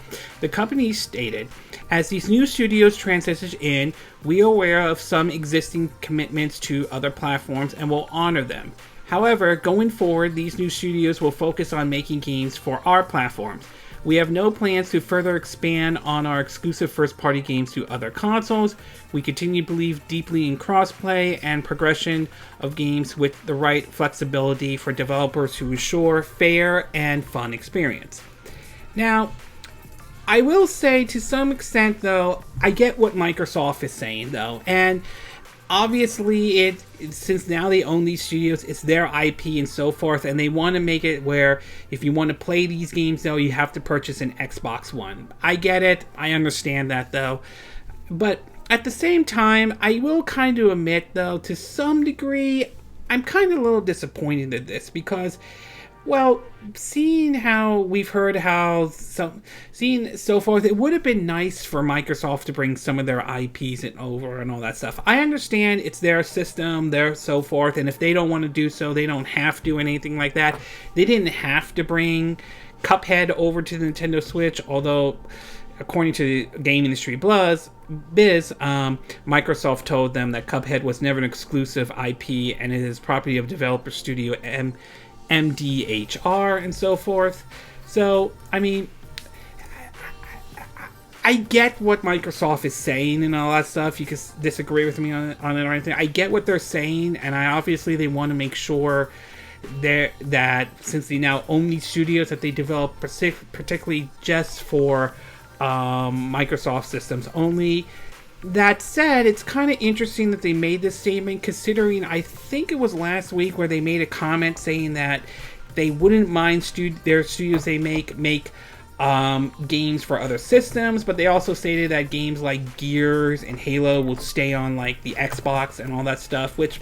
The company stated, "As these new studios transition in, we are aware of some existing commitments to other platforms and will honor them. However, going forward, these new studios will focus on making games for our platforms. We have no plans to further expand on our exclusive first-party games to other consoles. We continue to believe deeply in cross-play and progression of games with the right flexibility for developers to ensure fair and fun experience." Now, I will say to some extent, though, I get what Microsoft is saying, though, and obviously, since now they own these studios, it's their IP and so forth, and they want to make it where if you want to play these games, though, you have to purchase an Xbox One. I get it. I understand that, though. But at the same time, I will kind of admit, though, to some degree, I'm kind of a little disappointed in this because, well, seeing how we've heard how seeing so forth, it would have been nice for Microsoft to bring some of their IPs over and all that stuff. I understand it's their system, their so forth, and if they don't want to do so, they don't have to, anything like that. They didn't have to bring Cuphead over to the Nintendo Switch, although, according to Game Industry Biz, Microsoft told them that Cuphead was never an exclusive IP and it is property of developer studio MDHR and so forth. So, I mean, I get what Microsoft is saying and all that stuff. You can disagree with me on it or anything. I get what they're saying, and obviously they want to make sure that since they now own these studios, that they develop particularly just for Microsoft systems only. That said, it's kind of interesting that they made this statement, considering I think it was last week where they made a comment saying that they wouldn't mind their studios they make games for other systems, but they also stated that games like Gears and Halo will stay on like the Xbox and all that stuff, which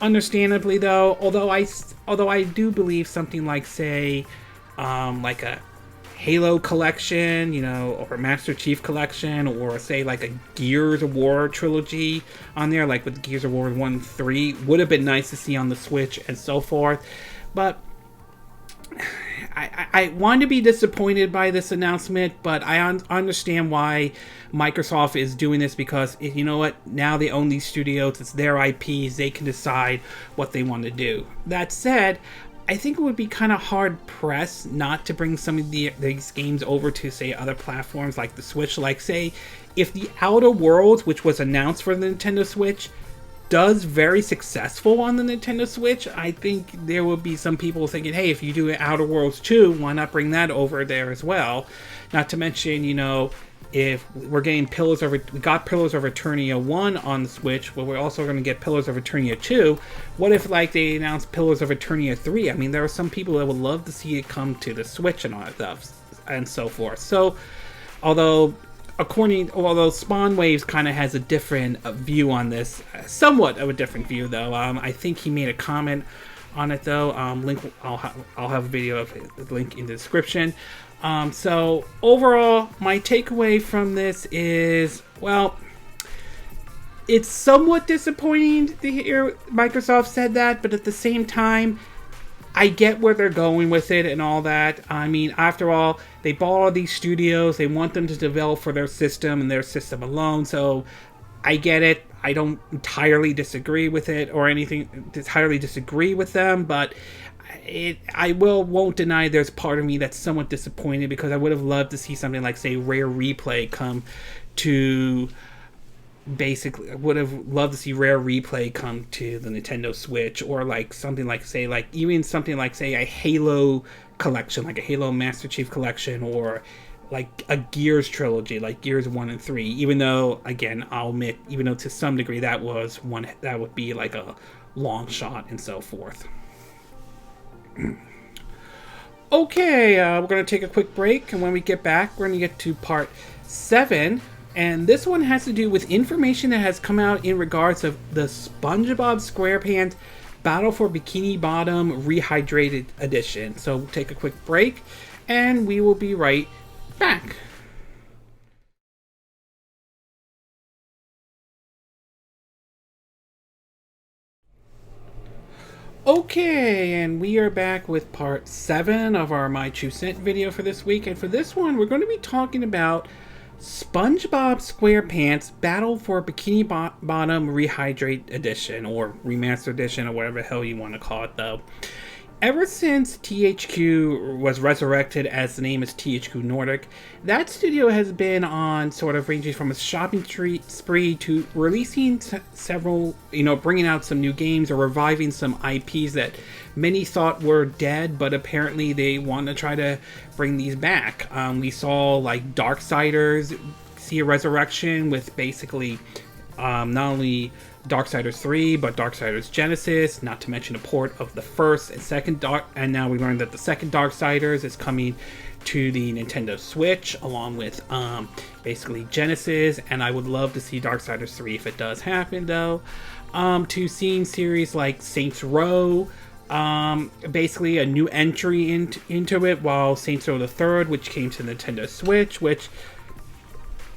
understandably though, although I do believe something like, say, like a Halo collection, you know, or Master Chief collection, or say like a Gears of War trilogy on there, like with Gears of War 1 and 3, would have been nice to see on the Switch and so forth. But I want to be disappointed by this announcement, but I understand why Microsoft is doing this, because you know what, now they own these studios, it's their IPs, they can decide what they want to do. That said, I think it would be kind of hard pressed not to bring some of these games over to, say, other platforms like the Switch. Like, say, if the Outer Worlds, which was announced for the Nintendo Switch, does very successful on the Nintendo Switch, I think there will be some people thinking, hey, if you do Outer Worlds 2, why not bring that over there as well? Not to mention, you know, if we're getting we got Pillars of Eternia 1 on the Switch, but we're also going to get Pillars of Eternia 2. What if, like, they announced Pillars of Eternia 3? I mean, there are some people that would love to see it come to the Switch and all that stuff and so forth. So, although Spawn Waves kind of has a different view on this, somewhat of a different view though. I think he made a comment on it though. I'll have a video of the link in the description. So overall, my takeaway from this is, well, it's somewhat disappointing to hear Microsoft said that, but at the same time, I get where they're going with it and all that. I mean, after all, they bought all these studios. They want them to develop for their system and their system alone. So I get it. I don't entirely disagree with it or anything. Entirely disagree with them, but I won't deny there's part of me that's somewhat disappointed, because I would have loved to see something like, say, Rare Replay come to. Basically, I would have loved to see Rare Replay come to the Nintendo Switch, or like something like, say, like even something like, say, a Halo collection, like a Halo Master Chief collection, or like a Gears trilogy, like Gears 1 and 3. Even though, again, I'll admit, even though to some degree that would be like a long shot and so forth. Okay, we're going to take a quick break, and when we get back, we're going to get to part 7. And this one has to do with information that has come out in regards of the SpongeBob SquarePants Battle for Bikini Bottom Rehydrated Edition. So we'll take a quick break, and we will be right back. Okay, and we are back with part 7 of our My 2 Cent video for this week. And for this one, we're going to be talking about SpongeBob SquarePants Battle for Bikini Bottom Rehydrate Edition, or Remastered Edition, or whatever the hell you want to call it though. Ever since THQ was resurrected as the name is THQ Nordic, that studio has been on sort of ranging from a shopping spree to releasing several, bringing out some new games or reviving some IPs that many thought were dead, but apparently they want to try to bring these back. We saw like Darksiders see a resurrection with basically not only Darksiders 3, but Darksiders Genesis, not to mention a port of the first and second and now we learned that the second Darksiders is coming to the Nintendo Switch, along with basically Genesis, and I would love to see Darksiders 3 if it does happen though. To seeing series like Saints Row, basically a new entry into it, while Saints Row the Third, which came to Nintendo Switch, which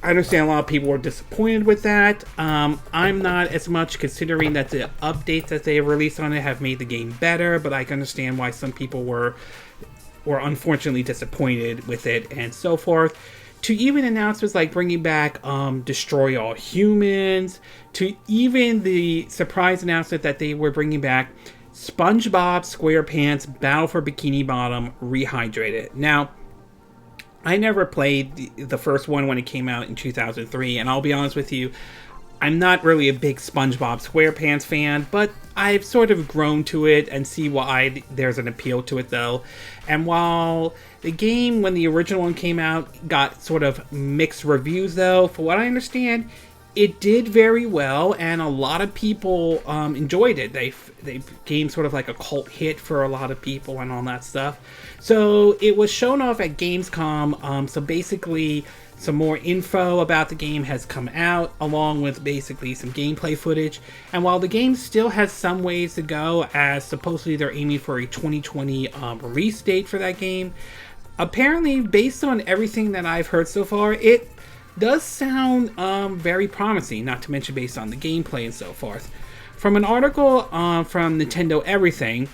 I understand a lot of people were disappointed with that. I'm not as much, considering that the updates that they have released on it have made the game better, but I can understand why some people were unfortunately disappointed with it and so forth. To even announcements like bringing back Destroy All Humans, to even the surprise announcement that they were bringing back SpongeBob SquarePants Battle for Bikini Bottom Rehydrated. Now, I never played the first one when it came out in 2003, and I'll be honest with you, I'm not really a big SpongeBob SquarePants fan, but I've sort of grown to it and see why there's an appeal to it though. And while the game, when the original one came out, got sort of mixed reviews though, for what I understand, it did very well, and a lot of people enjoyed it. They became sort of like a cult hit for a lot of people and all that stuff. So it was shown off at Gamescom. So basically, some more info about the game has come out, along with basically some gameplay footage. And while the game still has some ways to go, as supposedly they're aiming for a 2020 release date for that game, apparently, based on everything that I've heard so far, it does sound very promising, not to mention based on the gameplay and so forth. From an article from Nintendo Everything,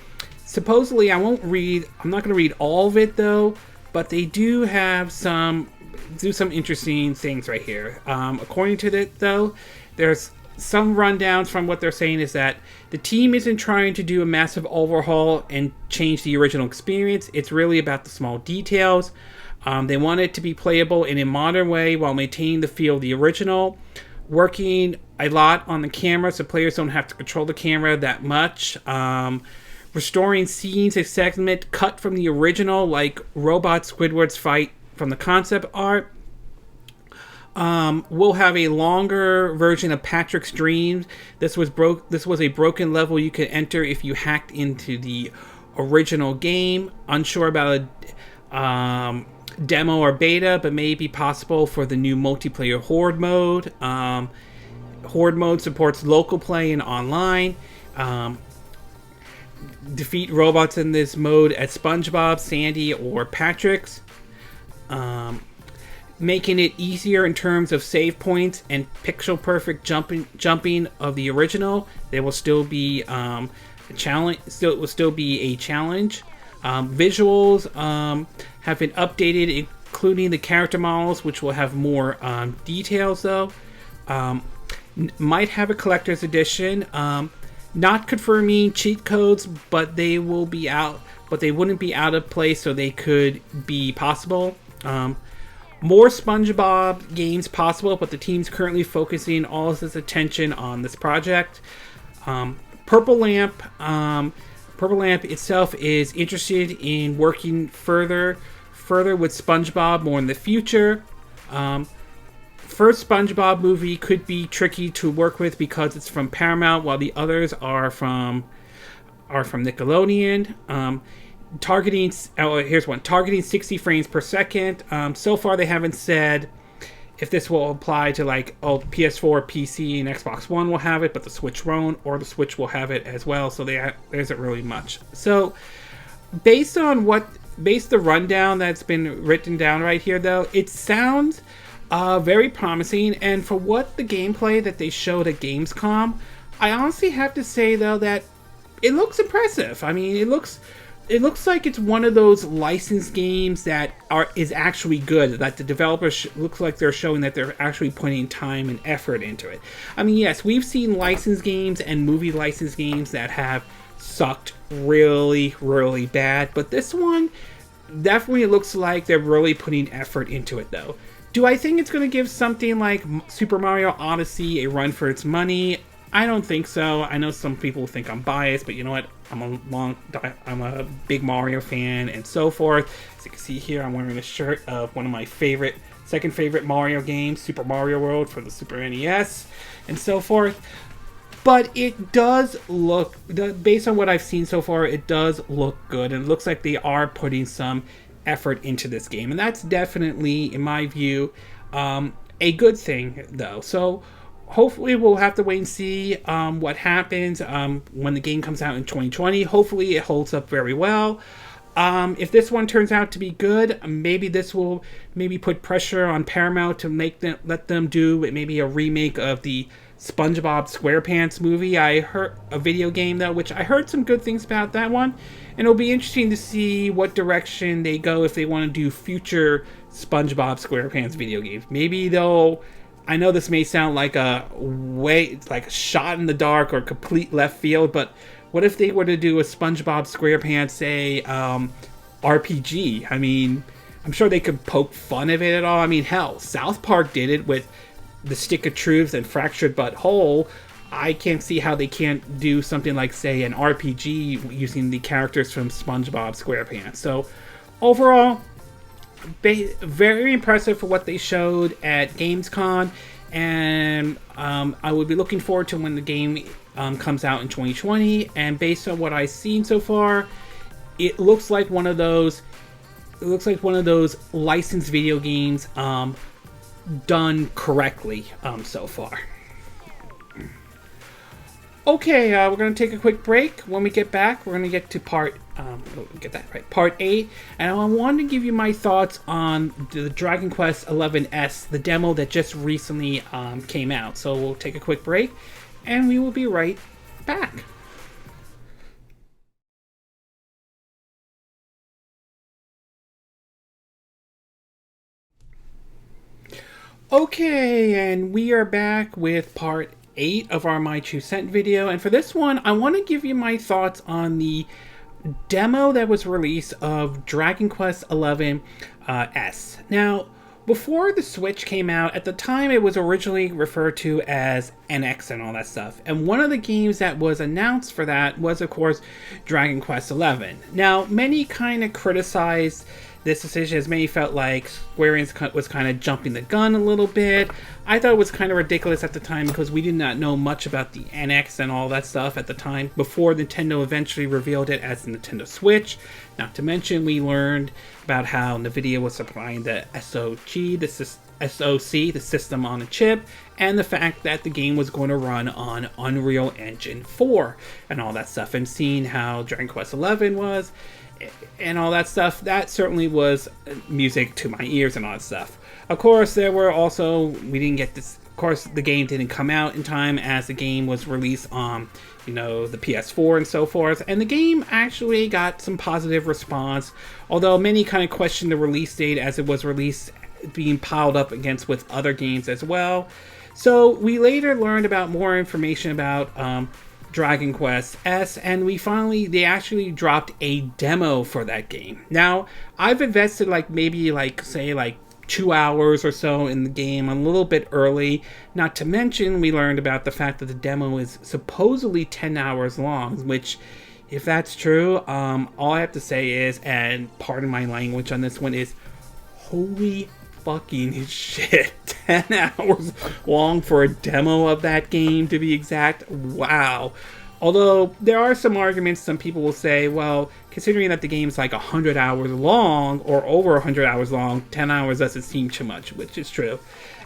supposedly I'm not going to read all of it though, but they do have some interesting things right here. According to it though, there's some rundowns from what they're saying is that the team isn't trying to do a massive overhaul and change the original experience. It's really about the small details. They want it to be playable in a modern way while maintaining the feel of the original. Working a lot on the camera so players don't have to control the camera that much. Restoring scenes, a segment cut from the original, like Robot Squidward's fight from the concept art. We'll have a longer version of Patrick's Dreams. This was a broken level you could enter if you hacked into the original game. Unsure about a demo or beta, but may be possible for the new multiplayer Horde mode. Horde mode supports local play and online. Defeat robots in this mode at SpongeBob, Sandy, or Patrick's. Making it easier in terms of save points and pixel perfect jumping of the original. There will still be a challenge. It will still be a challenge. Visuals have been updated, including the character models, which will have more details though. Might have a collector's edition. Not confirming cheat codes, but they will be out. But they wouldn't be out of place, so they could be possible. More SpongeBob games possible, but the team's currently focusing all of its attention on this project. Purple Lamp itself is interested in working further with SpongeBob more in the future. First SpongeBob movie could be tricky to work with because it's from Paramount, while the others are from Nickelodeon. Here's one. Targeting 60 frames per second. So far they haven't said if this will apply to like PS4, PC, and Xbox One will have it, but the Switch won't, or the Switch will have it as well. So there isn't really much. So based the rundown that's been written down right here, though, it sounds very promising. And for what the gameplay that they showed at Gamescom, I honestly have to say though that it looks impressive. I mean, it looks like it's one of those licensed games that is actually good, that the developers looks like they're showing that they're actually putting time and effort into it. I mean, yes, we've seen licensed games and movie licensed games that have sucked really, really bad, but this one definitely looks like they're really putting effort into it, though. Do I think it's going to give something like Super Mario Odyssey a run for its money? I don't think so. I know some people think I'm biased, but you know what? I'm a big Mario fan and so forth. As you can see here, I'm wearing a shirt of one of my second favorite Mario games, Super Mario World for the Super NES and so forth. But it does look, based on what I've seen so far, it does look good. And it looks like they are putting some effort into this game. And that's definitely, in my view, a good thing, though. So hopefully we'll have to wait and see what happens when the game comes out in 2020. Hopefully it holds up very well. If this one turns out to be good, maybe this will put pressure on Paramount to let them do maybe a remake of the SpongeBob SquarePants movie. I heard a video game though, which I heard some good things about that one, and it'll be interesting to see what direction they go if they want to do future SpongeBob SquarePants video games. Maybe they'll, I know this may sound like a shot in the dark or complete left field, but what if they were to do a SpongeBob SquarePants, say, RPG? I mean, I'm sure they could poke fun of it at all. I mean, hell, South Park did it with the Stick of Truth and Fractured But Whole. I can't see how they can't do something like, say, an RPG using the characters from SpongeBob SquarePants. So, overall, very impressive for what they showed at Gamescom, and I would be looking forward to when the game comes out in 2020. And based on what I've seen so far, it looks like one of those. It looks like one of those licensed video games done correctly so far. Okay, we're going to take a quick break. When we get back, we're going to get to part 8. And I want to give you my thoughts on the Dragon Quest XI-S, the demo that just recently came out. So we'll take a quick break, and we will be right back. Okay, and we are back with part 8 of our My 2 Cent video, and for this one I want to give you my thoughts on the demo that was released of Dragon Quest XI-S. Now, before the Switch came out, at the time it was originally referred to as NX and all that stuff, and one of the games that was announced for that was, of course, Dragon Quest XI. Now, many kind of criticized this decision, as many felt like Square Enix was kind of jumping the gun a little bit. I thought it was kind of ridiculous at the time because we did not know much about the NX and all that stuff at the time before Nintendo eventually revealed it as the Nintendo Switch. Not to mention, we learned about how NVIDIA was supplying the SoC, the system on a chip, and the fact that the game was going to run on Unreal Engine 4 and all that stuff. And seeing how Dragon Quest XI was and all that stuff, that certainly was music to my ears and all that stuff. Of course, there were also, we didn't get this, of course, the game didn't come out in time as the game was released on, the PS4 and so forth, and the game actually got some positive response, although many kind of questioned the release date as it was released being piled up against with other games as well. So we later learned about more information about Dragon Quest S, and they actually dropped a demo for that game. Now, I've invested maybe 2 hours or so in the game, a little bit early. Not to mention, we learned about the fact that the demo is supposedly 10 hours long, which, if that's true, all I have to say is, and pardon my language on this one, is holy fucking shit. 10 hours long for a demo of that game, to be exact. Wow. Although there are some arguments, some people will say, well, considering that the game's 100 hours long or over 100 hours long, 10 hours doesn't seem too much, which is true.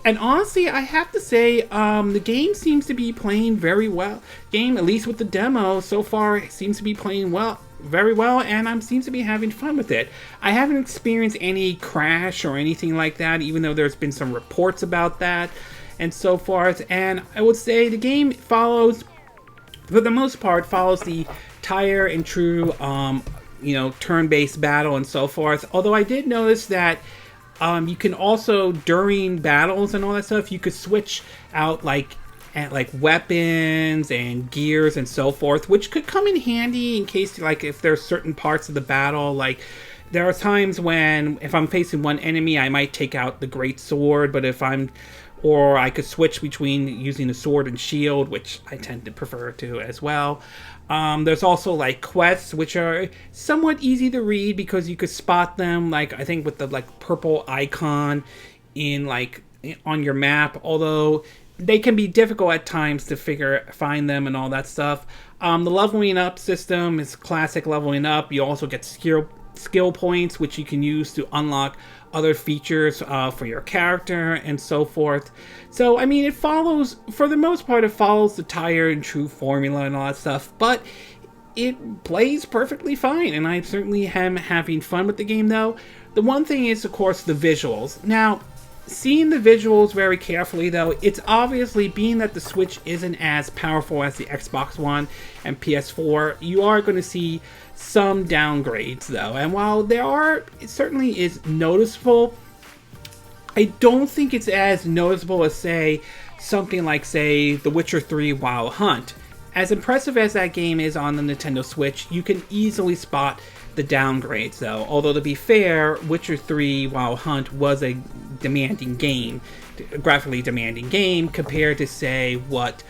And honestly, I have to say, the game seems to be playing very well. Game, at least with the demo so far, seems to be playing very well, and I seems to be having fun with it. I haven't experienced any crash or anything like that, even though there's been some reports about that and so forth. And I would say the game follows, for the most part, follows the tire and true, turn-based battle and so forth. Although I did notice that you can also, during battles and all that stuff, you could switch out weapons and gears and so forth, which could come in handy in case if there's certain parts of the battle, there are times when if I'm facing one enemy, I might take out the great sword, but or I could switch between using the sword and shield, which I tend to prefer to as well. There's also quests, which are somewhat easy to read because you could spot them, I think with the purple icon in on your map, although they can be difficult at times to find them and all that stuff. The leveling up system is classic leveling up. You also get skill points, which you can use to unlock other features for your character and so forth. So, I mean, it follows, for the most part, it follows the tire and true formula and all that stuff, but it plays perfectly fine, and I certainly am having fun with the game, though. The one thing is, of course, the visuals. Now, seeing the visuals very carefully, though, it's obviously, being that the Switch isn't as powerful as the Xbox One and PS4, you are going to see some downgrades, though. And while it certainly is noticeable, I don't think it's as noticeable as, something like, The Witcher 3 Wild Hunt. As impressive as that game is on the Nintendo Switch, you can easily spot the downgrades, though. Although, to be fair, Witcher 3 Wild Hunt was a demanding game, graphically demanding game, compared to, say, what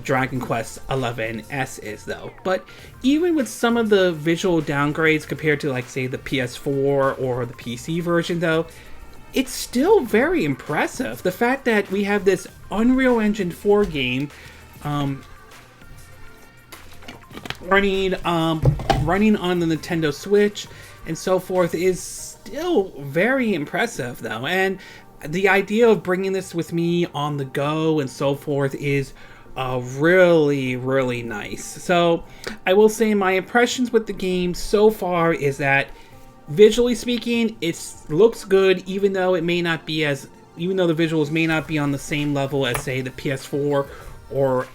Dragon Quest XI-S is, though. But even with some of the visual downgrades compared to, like, say, the PS4 or the PC version, though, it's still very impressive. The fact that we have this Unreal Engine 4 game running on the Nintendo Switch and so forth is still very impressive, though. And the idea of bringing this with me on the go and so forth is really, really nice. So I will say my impressions with the game so far is that visually speaking, it looks good, even though the visuals may not be on the same level as, say, the PS4 or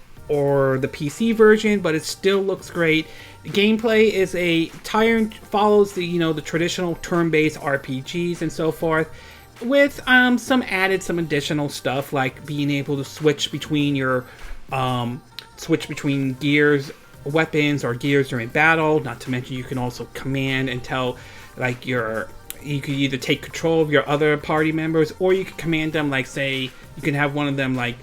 the PC version, but it still looks great. The gameplay is follows the traditional turn-based RPGs and so forth, with some additional stuff like being able to switch between gears, weapons, or gears during battle. Not to mention you can also command and tell, like, you could either take control of your other party members, or you could command them, like, say, you can have one of them, like,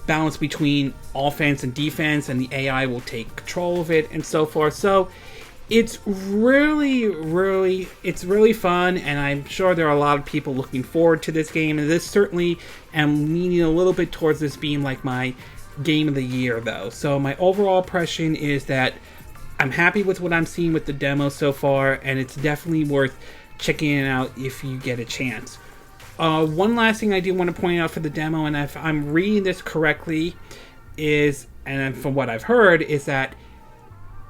balance between offense and defense, and the AI will take control of it and so forth. So it's really fun, and I'm sure there are a lot of people looking forward to this game, and this certainly am leaning a little bit towards this being like my game of the year, though. So my overall impression is that I'm happy with what I'm seeing with the demo so far, and it's definitely worth checking it out if you get a chance. One last thing I do want to point out for the demo, and if I'm reading this correctly, and from what I've heard, is that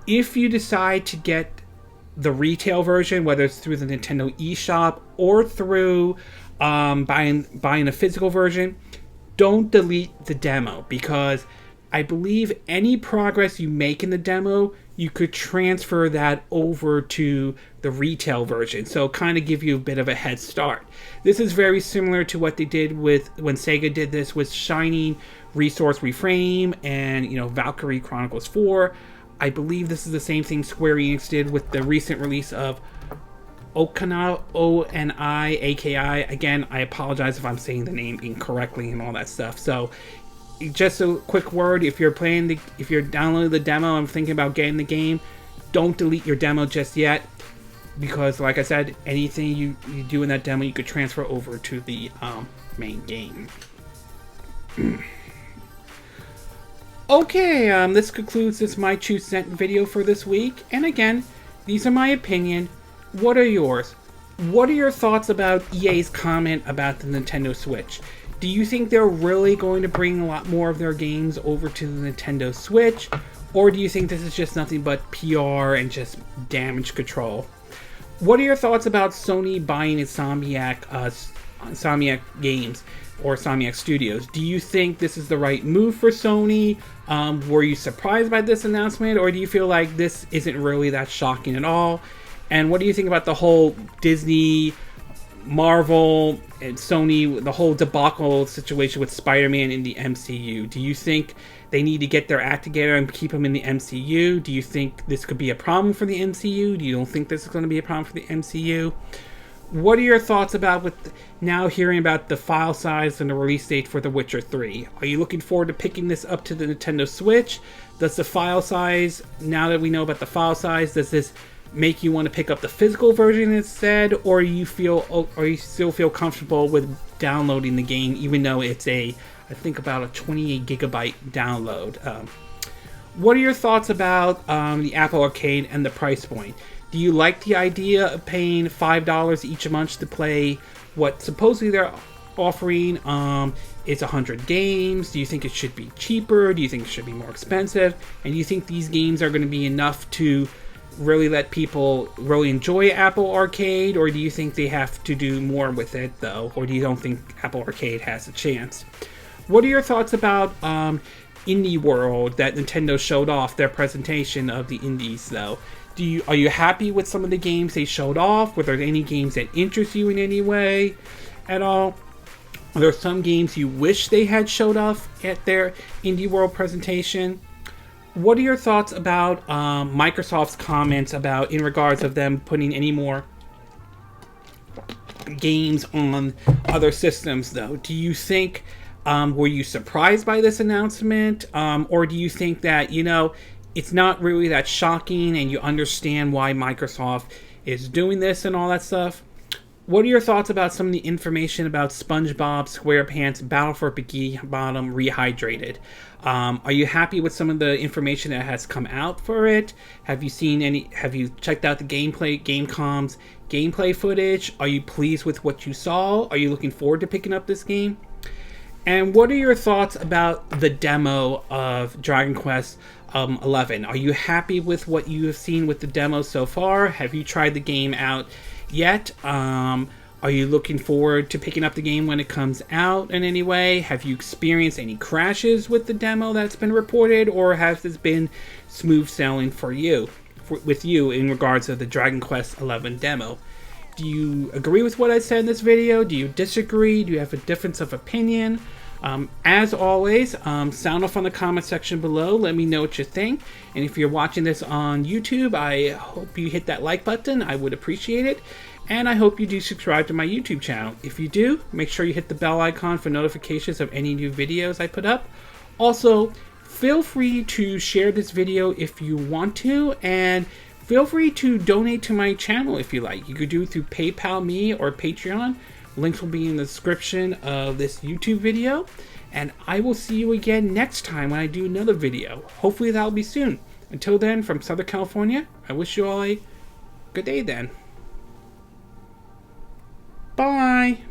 if you decide to get the retail version, whether it's through the Nintendo eShop or through buying a physical version, don't delete the demo, because I believe any progress you make in the demo, you could transfer that over to the retail version, so kind of give you a bit of a head start. This is very similar to what they did when Sega did this with Shining Resource Reframe and Valkyrie Chronicles 4. I believe this is the same thing Square Enix did with the recent release of Okana, O-N-I-A-K-I. Again, I apologize if I'm saying the name incorrectly and all that stuff. So just a quick word, if you're downloading the demo and thinking about getting the game, don't delete your demo just yet, because like I said, anything you do in that demo, you could transfer over to the main game. Okay, this concludes this My 2 Cent video for this week, and again, these are my opinion. What are yours? What are your thoughts about EA's comment about the Nintendo Switch? Do you think they're really going to bring a lot more of their games over to the Nintendo Switch? Or do you think this is just nothing but PR and just damage control? What are your thoughts about Sony buying Insomniac Games or Insomniac Studios? Do you think this is the right move for Sony? Were you surprised by this announcement? Or do you feel like this isn't really that shocking at all? And what do you think about the whole Disney, Marvel, and Sony, the whole debacle situation with Spider-Man in the MCU? Do you think they need to get their act together and keep him in the MCU? Do you think this could be a problem for the MCU? Do you don't think this is going to be a problem for the MCU? What are your thoughts about now hearing about the file size and the release date for The Witcher 3? Are you looking forward to picking this up to the Nintendo Switch? Does the file size, now that we know about the file size, does this make you want to pick up the physical version instead, or you still feel comfortable with downloading the game, even though it's I think about a 28 gigabyte download? What are your thoughts about the Apple Arcade and the price point? Do you like the idea of paying $5 each month to play what supposedly they're offering is 100 games? Do you think it should be cheaper? Do you think it should be more expensive? And do you think these games are going to be enough to really let people really enjoy Apple Arcade, or do you think they have to do more with it, though? Or do you don't think Apple Arcade has a chance? What are your thoughts about Indie World that Nintendo showed off, their presentation of the indies, though? Are you happy with some of the games they showed off? Were there any games that interest you in any way at all? Are there some games you wish they had showed off at their Indie World presentation? what are your thoughts about Microsoft's comments about in regards of them putting any more games on other systems, though? Do you think, were you surprised by this announcement? Or do you think that, it's not really that shocking and you understand why Microsoft is doing this and all that stuff? What are your thoughts about some of the information about SpongeBob SquarePants Battle for Bikini Bottom Rehydrated? Are you happy with some of the information that has come out for it? Have you checked out the Gamecom's gameplay footage? Are you pleased with what you saw? Are you looking forward to picking up this game? And what are your thoughts about the demo of Dragon Quest 11? Are you happy with what you have seen with the demo so far? Have you tried the game out yet? Are you looking forward to picking up the game when it comes out in any way? Have you experienced any crashes with the demo that's been reported, or has this been smooth sailing with you in regards to the Dragon Quest 11 demo? Do you agree with what I said in this video? Do you disagree? Do you have a difference of opinion? As always, sound off on the comment section below. Let me know what you think. And if you're watching this on YouTube, I hope you hit that like button. I would appreciate it. And I hope you do subscribe to my YouTube channel. If you do, make sure you hit the bell icon for notifications of any new videos I put up. Also, feel free to share this video if you want to, and feel free to donate to my channel if you like. You could do it through PayPal me or Patreon. Links will be in the description of this YouTube video. And I will see you again next time when I do another video. Hopefully that'll be soon. Until then, from Southern California, I wish you all a good day then. Bye!